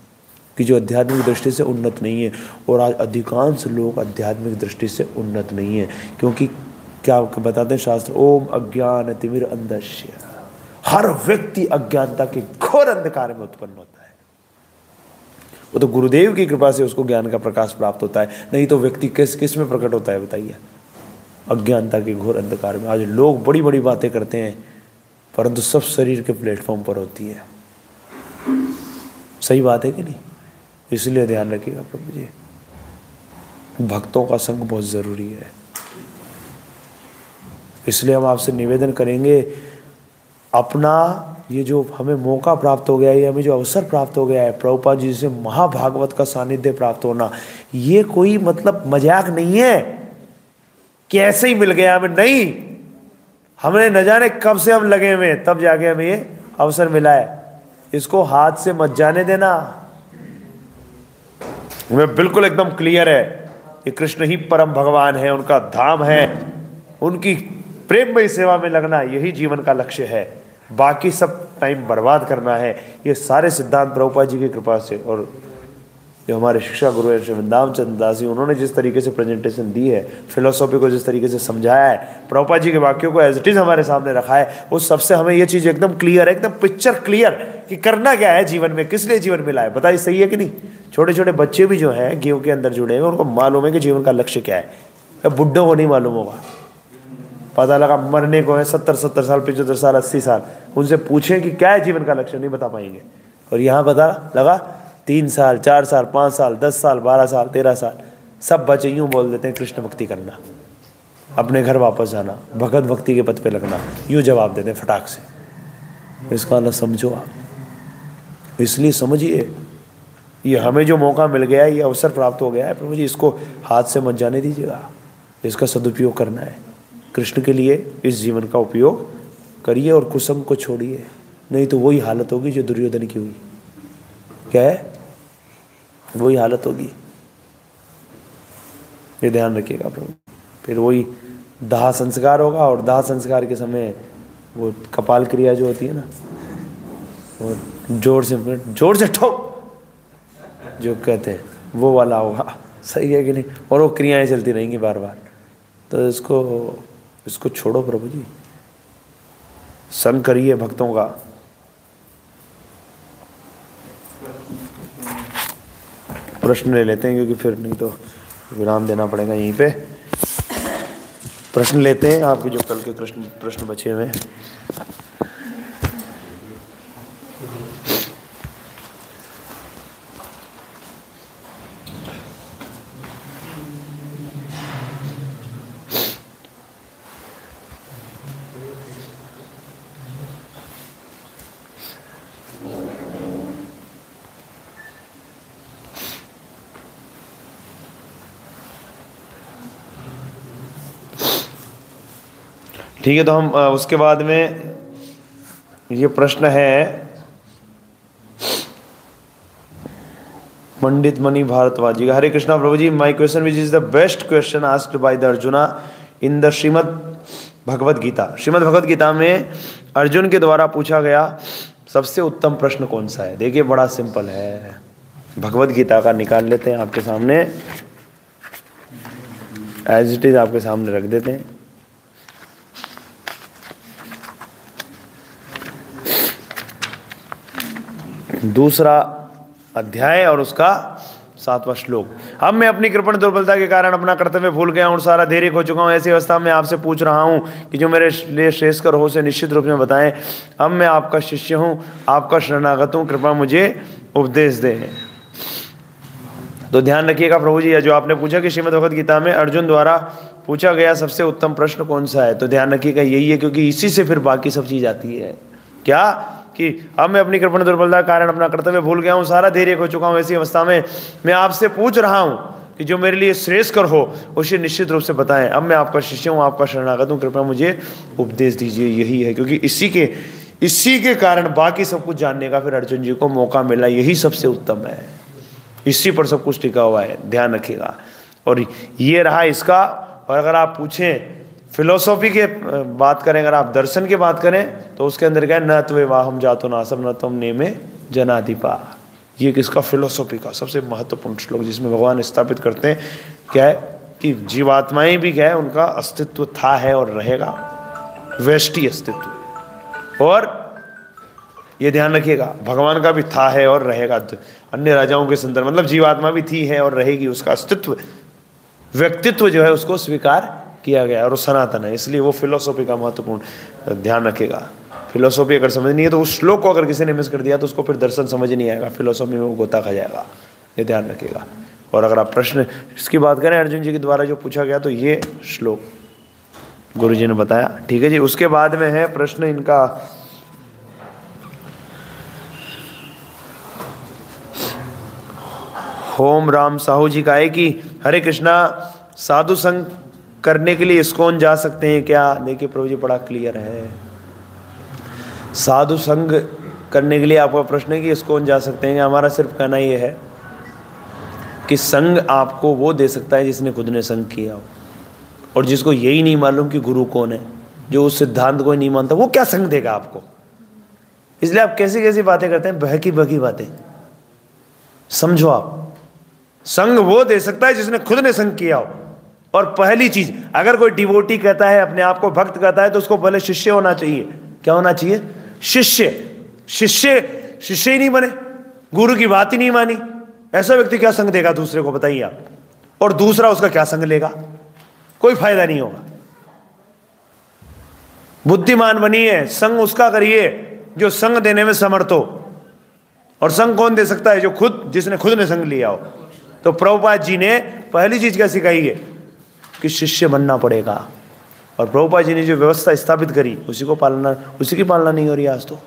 कि जो आध्यात्मिक दृष्टि से उन्नत नहीं है। और आज अधिकांश लोग आध्यात्मिक दृष्टि से उन्नत नहीं है, क्योंकि क्या बताते हैं शास्त्र? ओम अज्ञान तिमिर अंधस्य, हर व्यक्ति अज्ञानता के घोर अंधकार में उत्पन्न होता है। वो तो गुरुदेव की कृपा से उसको ज्ञान का प्रकाश प्राप्त होता है, नहीं तो व्यक्ति किस में प्रकट होता है बताइए? अज्ञानता के घोर अंधकार में। आज लोग बड़ी बड़ी बातें करते हैं, परंतु सब शरीर के प्लेटफॉर्म पर होती है। सही बात है कि नहीं? इसलिए ध्यान रखिएगा प्रभु जी, भक्तों का संग बहुत जरूरी है। इसलिए हम आपसे निवेदन करेंगे, अपना ये जो हमें मौका प्राप्त हो गया है, हमें जो अवसर प्राप्त हो गया है, प्रभुपाद जी से महाभागवत का सानिध्य प्राप्त होना, ये कोई मतलब मजाक नहीं है कि ऐसे ही मिल गया हमें, नहीं। हमने न जाने कब से हम लगे हुए, तब जाके हमें ये अवसर मिला है। इसको हाथ से मत जाने देना। हमें बिल्कुल एकदम क्लियर है कि कृष्ण ही परम भगवान है, उनका धाम है, उनकी प्रेममयी सेवा में लगना यही जीवन का लक्ष्य है। बाकी सब टाइम बर्बाद करना है। ये सारे सिद्धांत प्रभुपाद जी की कृपा से, और जो हमारे शिक्षा गुरु हैं श्री वृंदावन चंद्र दास जी, उन्होंने जिस तरीके से प्रेजेंटेशन दी है, फिलोसॉफी को जिस तरीके से समझाया है, प्रभुपाद जी के वाक्यों को एज इट इज हमारे सामने रखा है, उस सबसे हमें ये चीज एकदम क्लियर है, एकदम पिक्चर क्लियर कि करना क्या है जीवन में, किस लिए जीवन मिला है। बताइए सही है कि नहीं? छोटे छोटे बच्चे भी जो हैं गेहूं के अंदर जुड़े हैं, उनको मालूम है कि जीवन का लक्ष्य क्या है। बुड्ढों को नहीं मालूम होगा, पता लगा मरने को है 70 साल, 75 साल, 80 साल। उनसे पूछें कि क्या है जीवन का लक्ष्य, नहीं बता पाएंगे। और यहाँ पता लगा 3 साल, 4 साल, 5 साल, 10 साल, 12 साल, 13 साल, सब बच्चे यूं बोल देते हैं कृष्ण भक्ति करना, अपने घर वापस जाना, भगवत भक्ति के पथ पे लगना, यूं जवाब देते हैं फटाक से। इसका ना समझो आप। इसलिए समझिए, ये हमें जो मौका मिल गया है, ये अवसर प्राप्त हो गया है प्रभु जी, इसको हाथ से मत जाने दीजिएगा। इसका सदुपयोग करना है कृष्ण के लिए, इस जीवन का उपयोग करिए और कुसंग को छोड़िए, नहीं तो वही हालत होगी जो दुर्योधन की हुई। क्या है? वही हालत होगी, ये ध्यान रखिएगा प्रभु। फिर वही दाह संस्कार होगा, और दाह संस्कार के समय वो कपाल क्रिया जो होती है ना, वो जोर से ठोक जो कहते हैं, वो वाला होगा। सही है कि नहीं? और वो क्रियाएं चलती रहेंगी बार बार। तो इसको छोड़ो प्रभु जी, संग करिए भक्तों का। प्रश्न ले लेते हैं, क्योंकि फिर नहीं तो विराम देना पड़ेगा यहीं पे। प्रश्न लेते हैं, आपके जो कल के प्रश्न बचे हुए हैं। ठीक है, तो हम उसके बाद में ये प्रश्न है पंडित मणि भारद्वाज जी का। Hare Krishna Prabhu ji, my question which is the best question asked by the Arjuna इन द श्रीमद् भगवद गीता। श्रीमद् भगवद गीता में अर्जुन के द्वारा पूछा गया सबसे उत्तम प्रश्न कौन सा है? देखिए बड़ा सिंपल है, भगवद गीता का निकाल लेते हैं आपके सामने, एज इट इज आपके सामने रख देते हैं। दूसरा अध्याय और उसका 7वां श्लोक। अब मैं अपनी कृपण दुर्बलता के कारण अपना कर्तव्य भूल गया हूँ, सारा धैर्य खो चुका हूँ। ऐसी अवस्था में आपसे पूछ रहा हूँ कि जो मेरे लिए श्रेष्ठकर हो उसे निश्चित रूप में बताएं। अब मैं आपका शिष्य हूँ, आपका शरणागत हूँ, कृपा मुझे उपदेश दें। तो ध्यान रखिएगा प्रभु जी, जो आपने पूछा कि श्रीमद् भगवद गीता में अर्जुन द्वारा पूछा गया सबसे उत्तम प्रश्न कौन सा है, तो ध्यान रखिएगा यही है, क्योंकि इसी से फिर बाकी सब चीज आती है। क्या कि अब मैं अपनी कृपण दुर्बलता के कारण अपना कर्तव्य भूल गया हूँ, सारा धैर्य खो चुका हूँ। ऐसी अवस्था में मैं आपसे पूछ रहा हूँ कि जो मेरे लिए श्रेष्ठकर हो उसे निश्चित रूप से बताएं। अब मैं आपका शिष्य हूँ, आपका शरणागत हूँ, कृपया मुझे उपदेश दीजिए। यही है, क्योंकि इसी के कारण बाकी सब कुछ जानने का फिर अर्जुन जी को मौका मिला। यही सबसे उत्तम है, इसी पर सब कुछ टिका हुआ है, ध्यान रखिएगा। और ये रहा इसका। और अगर आप पूछें फिलोसॉफी के बात करें, अगर आप दर्शन की बात करें, तो उसके अंदर क्या है, न त्वेवाहम जातो नासम न त्वं नेमे जनाधिपा। ये किसका? फिलोसॉफी का सबसे महत्वपूर्ण श्लोक, जिसमें भगवान स्थापित करते हैं क्या है कि जीवात्माएं भी क्या है, उनका अस्तित्व था, है और रहेगा, व्यष्टि अस्तित्व। और ये ध्यान रखिएगा, भगवान का भी था, है और रहेगा। अन्य राजाओं के संदर्भ मतलब जीवात्मा भी थी, है और रहेगी, उसका अस्तित्व, व्यक्तित्व जो है उसको स्वीकार किया गया और वो सनातन है। इसलिए वो फिलोसॉफी का महत्वपूर्ण ध्यान रखेगा। फिलोसॉफी अगर समझनी है तो उस श्लोक को अगर किसी ने मिस कर दिया तो उसको फिर दर्शन समझ नहीं आएगा, फिलोसॉफी में वो गोता खा जाएगा, ये ध्यान रखेगा। और अगर आप प्रश्न इसकी बात करें अर्जुन जी के द्वारा जो पूछा गया, तो ये श्लोक गुरु जी ने बताया। ठीक है जी, उसके बाद में है प्रश्न इनका होम राम साहू जी का है कि हरे कृष्णा, साधु संग करने के लिए इस्कॉन जा सकते हैं क्या? देखिए प्रभु जी बड़ा क्लियर है, साधु संग करने के लिए आपका प्रश्न है कि इस्कॉन जा सकते हैं। हमारा सिर्फ कहना ये है कि संग आपको वो दे सकता है जिसने खुद ने संग किया हो, और जिसको यही नहीं मालूम कि गुरु कौन है, जो उस सिद्धांत को नहीं मानता, वो क्या संग देगा आपको? इसलिए आप कैसी कैसी बातें करते हैं, बहकी बहकी बातें। समझो, आप संग वो दे सकता है जिसने खुद ने संग किया हो। और पहली चीज, अगर कोई डिवोटी कहता है, अपने आप को भक्त कहता है, तो उसको पहले शिष्य होना चाहिए। क्या होना चाहिए? शिष्य। शिष्य ही नहीं बने, गुरु की बात ही नहीं मानी, ऐसा व्यक्ति क्या संग देगा दूसरे को, बताइए आप? और दूसरा उसका क्या संग लेगा? कोई फायदा नहीं होगा। बुद्धिमान बनिए, संग उसका करिए जो संग देने में समर्थ हो। और संग कौन दे सकता है? जिसने खुद ने संग लिया हो। तो प्रभुपाद जी ने पहली चीज क्या सिखाई है कि शिष्य बनना पड़ेगा। और प्रभुपाद जी ने जो व्यवस्था स्थापित करी उसी की पालना नहीं हो रही आज, तो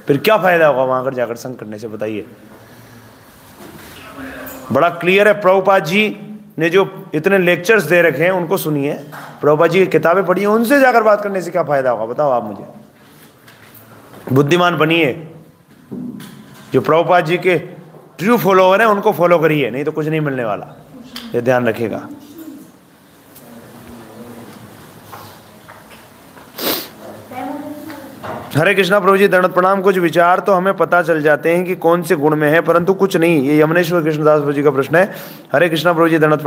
फिर क्या फायदा होगा वहां जाकर संग करने से, बताइए? बड़ा क्लियर है, प्रभुपाद जी ने जो इतने लेक्चर्स दे रखे हैं उनको सुनिए, प्रभुपाद जी की किताबें पढ़िए, उनसे जाकर बात करने से क्या फायदा होगा, बताओ आप मुझे? बुद्धिमान बनिए, जो प्रभुपाद जी के ट्रू फॉलोवर हैं उनको फॉलो करिए, नहीं तो कुछ नहीं मिलने वाला, ये ध्यान रखिएगा। हरे कृष्णा प्रभु जी, दंडवत प्रणाम। कुछ विचार तो हमें पता चल जाते हैं कि कौन से गुण में है, परंतु कुछ नहीं। ये यमनेश्वर कृष्णदास प्रभु जी का प्रश्न है। हरे कृष्णा प्रभु जी, दंडवत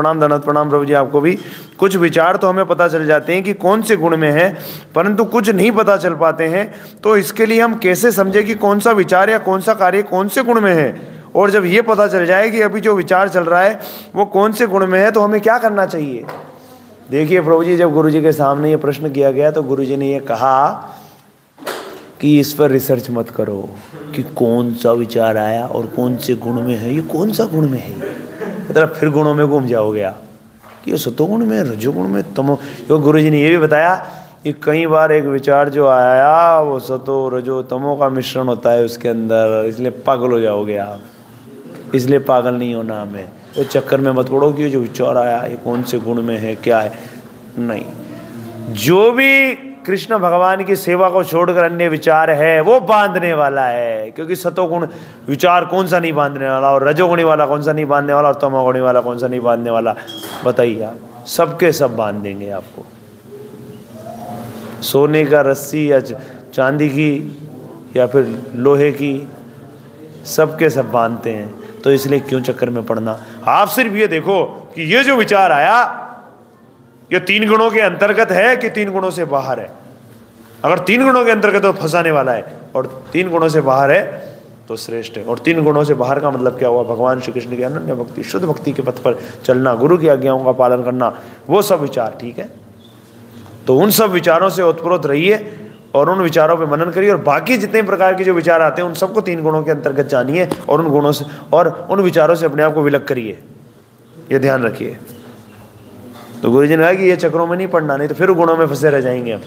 प्रणाम प्रभु जी आपको भी। कुछ विचार तो हमें पता चल जाते हैं कि कौन से गुण में है, परंतु कुछ नहीं पता चल पाते हैं। तो इसके लिए हम कैसे समझे कि कौन सा विचार या कौन सा कार्य कौन से गुण में है? और जब ये पता चल जाए कि अभी जो विचार चल रहा है वो कौन से गुण में है, तो हमें क्या करना चाहिए? देखिए प्रभु जी, जब गुरु जी के सामने ये प्रश्न किया गया तो गुरु जी ने ये कहा कि इस पर रिसर्च मत करो कि कौन सा विचार आया और कौन से गुण में है, ये कौन सा गुण में है, मतलब फिर गुणों में घूम जाओगे आप कि ये सतोगुण में, रजोगुण में, तमो। तो गुरु जी ने ये भी बताया कि कई बार एक विचार जो आया वो सतो रजो तमो का मिश्रण होता है उसके अंदर, इसलिए पागल हो जाओगे आप। इसलिए पागल नहीं होना हमें, तो चक्कर में मत पड़ो कि जो विचार आया ये कौन से गुण में है, क्या है। नहीं, जो भी कृष्ण भगवान की सेवा को छोड़कर अन्य विचार है वो बांधने वाला है, क्योंकि सतोगुण विचार कौन सा नहीं बांधने वाला, और रजोगुणी वाला कौन सा नहीं बांधने वाला, और तमोगुणी वाला कौन सा नहीं बांधने वाला, बताइए आप। सबके सब बांध देंगे आपको। सोने का रस्सी या चांदी की या फिर लोहे की, सबके सब बांधते हैं। तो इसलिए क्यों चक्कर में पड़ना। आप सिर्फ ये देखो कि ये जो विचार आया ये 3 गुणों के अंतर्गत है कि 3 गुणों से बाहर है। अगर 3 गुणों के अंतर्गत तो फंसाने वाला है, और 3 गुणों से बाहर है तो श्रेष्ठ है। और 3 गुणों से बाहर का मतलब क्या हुआ, भगवान श्री कृष्ण की अनन्य भक्ति, शुद्ध भक्ति के पथ पर चलना, गुरु की आज्ञाओं का पालन करना, वो सब विचार ठीक है। तो उन सब विचारों से उत्प्रोत रहिए और उन विचारों पे मनन करिए, और बाकी जितने प्रकार के जो विचार आते हैं उन सबको 3 गुणों के अंतर्गत जानिए, और उन गुणों से और उन विचारों से अपने आप को विलग करिए, ये ध्यान रखिए। तो गुरु जी ने कहा कि ये चक्रों में नहीं पड़ना, नहीं तो फिर गुणों में फंसे रह जाएंगे हम।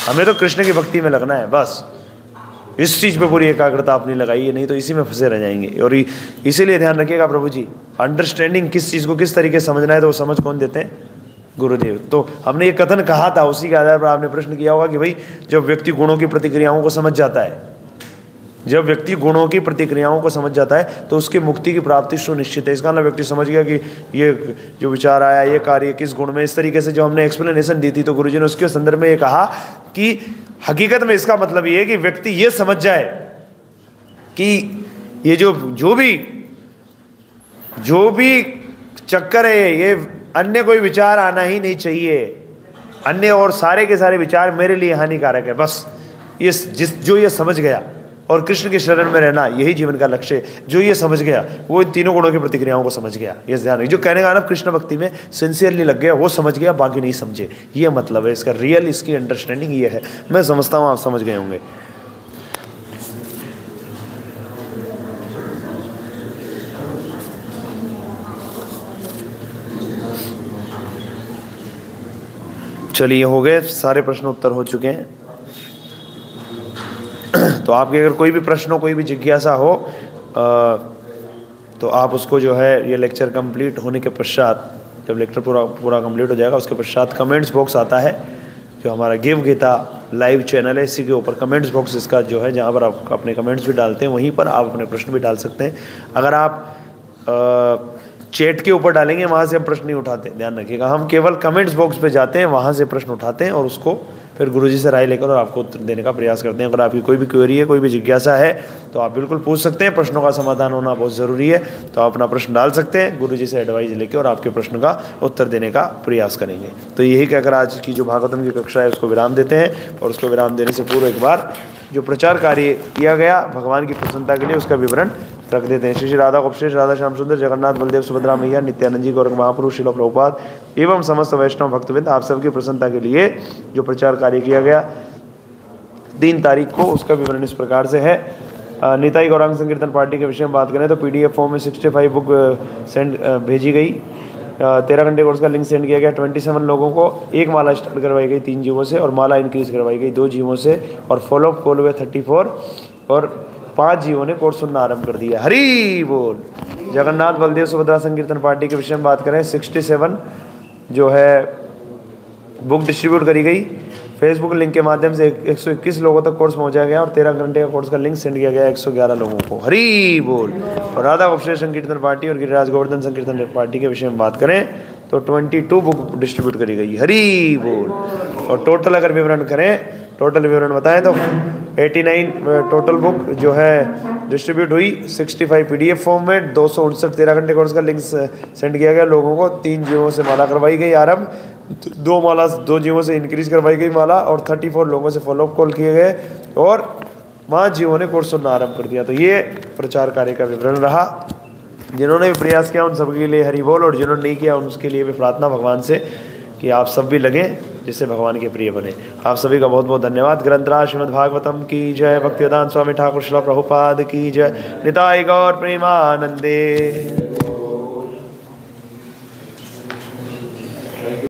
हमें तो कृष्ण की भक्ति में लगना है बस, इस चीज पे पूरी एकाग्रता अपनी लगाइए, नहीं तो इसी में फंसे रह जाएंगे। और इसीलिए ध्यान रखिएगा प्रभु जी, अंडरस्टैंडिंग किस चीज को किस तरीके से समझना है तो वो समझ कौन देते हैं, गुरुदेव। तो हमने ये कथन कहा था, उसी के आधार पर आपने प्रश्न किया होगा कि भाई जब व्यक्ति गुणों की प्रतिक्रियाओं को समझ जाता है, जब व्यक्ति गुणों की प्रतिक्रियाओं को समझ जाता है तो उसकी मुक्ति की प्राप्ति सुनिश्चित है। इसका मतलब व्यक्ति समझ गया कि ये जो विचार आया ये कार्य किस गुण में, इस तरीके से जो हमने एक्सप्लेनेशन दी थी तो गुरुजी ने उसके संदर्भ में ये कहा कि हकीकत में इसका मतलब ये है कि व्यक्ति ये समझ जाए कि ये जो भी चक्कर है ये अन्य कोई विचार आना ही नहीं चाहिए, अन्य और सारे के सारे विचार मेरे लिए हानिकारक है। बस ये जो ये समझ गया, और कृष्ण के शरण में रहना यही जीवन का लक्ष्य है, जो ये समझ गया वो इन 3 गुणों की प्रतिक्रियाओं को समझ गया। ये ध्यान रखिए, जो कहने का मतलब कृष्ण भक्ति में सिंसियरली लग गया वो समझ गया, बाकी नहीं समझे, ये मतलब है इसका। रियल इसकी अंडरस्टैंडिंग ये है। मैं समझता हूँ आप समझ गए होंगे। चलिए हो गए, सारे प्रश्न उत्तर हो चुके हैं। तो आपके अगर कोई भी प्रश्न हो, कोई भी जिज्ञासा हो तो आप उसको जो है ये लेक्चर कंप्लीट होने के पश्चात, जब लेक्चर पूरा कंप्लीट हो जाएगा उसके पश्चात कमेंट्स बॉक्स आता है, जो हमारा गिव गीता लाइव चैनल है, इसी के ऊपर कमेंट्स बॉक्स इसका जो है, जहाँ पर आप अपने कमेंट्स भी डालते हैं वहीं पर आप अपने प्रश्न भी डाल सकते हैं। अगर आप चैट के ऊपर डालेंगे वहाँ से हम प्रश्न नहीं उठाते, ध्यान रखिएगा। हम केवल कमेंट्स बॉक्स पे जाते हैं, वहाँ से प्रश्न उठाते हैं और उसको फिर गुरुजी से राय लेकर और आपको उत्तर देने का प्रयास करते हैं। अगर आपकी कोई भी क्वेरी है, कोई भी जिज्ञासा है तो आप बिल्कुल पूछ सकते हैं। प्रश्नों का समाधान होना बहुत ज़रूरी है, तो आप अपना प्रश्न डाल सकते हैं, गुरुजी से एडवाइस लेकर और आपके प्रश्न का उत्तर देने का प्रयास करेंगे। तो यही कहकर आज की जो भागवतम की कक्षा है उसको विराम देते हैं, और उसको विराम देने से पूर्व एक बार जो प्रचार कार्य किया गया भगवान की प्रसन्नता के लिए उसका विवरण रख देते हैं। श्री राधा गोपशेष, राधा श्याम सुंदर, जगन्नाथ बलदेव सुभद्रा मैया, नित्यानंद जी, गौरंग महापुरुष, शिल प्रभुपाद एवं समस्त वैष्णव भक्तवृंद, आप सबकी प्रसन्नता के लिए जो प्रचार कार्य किया गया 3 तारीख को, उसका विवरण इस प्रकार से है। निताई गौरांग संकीर्तन पार्टी के विषय में बात करें तो PDF फॉर्म में 65 बुक भेजी गई, 13 घंटे कोर्स का लिंक सेंड किया गया। 27 लोगों को एक माला स्टार्ट करवाई गई 3 जीवों से, और माला इंक्रीज करवाई गई 2 जीवों से, और फॉलोअप कॉल हुए 34, और 5 जीवों ने कोर्स सुनना आरंभ कर दिया। हरि बोल। जगन्नाथ बलदेव सुभद्रा संकीर्तन पार्टी के विषय में बात करें 67 जो है बुक डिस्ट्रीब्यूट करी गई, फेसबुक लिंक के माध्यम से 121 लोगों तक कोर्स पहुंचाया गया, और 13 घंटे का कोर्स का लिंक सेंड किया गया 111 लोगों को। हरि बोल। और राधा गोपशेष संकीर्तन पार्टी और गिरिराज गोवर्धन संकीर्तन पार्टी के विषय में बात करें तो 22 बुक डिस्ट्रीब्यूट करी गई। हरि बोल। और टोटल अगर विवरण करें, टोटल विवरण बताएं तो 89 टोटल बुक जो है डिस्ट्रीब्यूट हुई, 65 PDF फॉर्म में, 259 13 घंटे कोर्स का लिंक सेंड किया गया लोगों को, 3 जीवों से माला करवाई गई आरंभ, 2 जीवों से इंक्रीज करवाई गई माला, और 34 लोगों से फॉलोअप कॉल किए गए, और 5 जीवों ने कोर्स सुनना आरंभ कर दिया। तो ये प्रचार कार्य का विवरण रहा। जिन्होंने भी प्रयास किया उन सबके लिए हरि बोल, और जिन्होंने नहीं किया उसके लिए भी प्रार्थना भगवान से कि आप सब भी लगें जिससे भगवान के प्रिय बने। आप सभी का बहुत बहुत धन्यवाद। ग्रंथराज श्रीमद् भागवतम की जय। भक्तिवेदांत स्वामी ठाकुर श्रील प्रभुपाद की जय। निताई गौर प्रेमानंदे।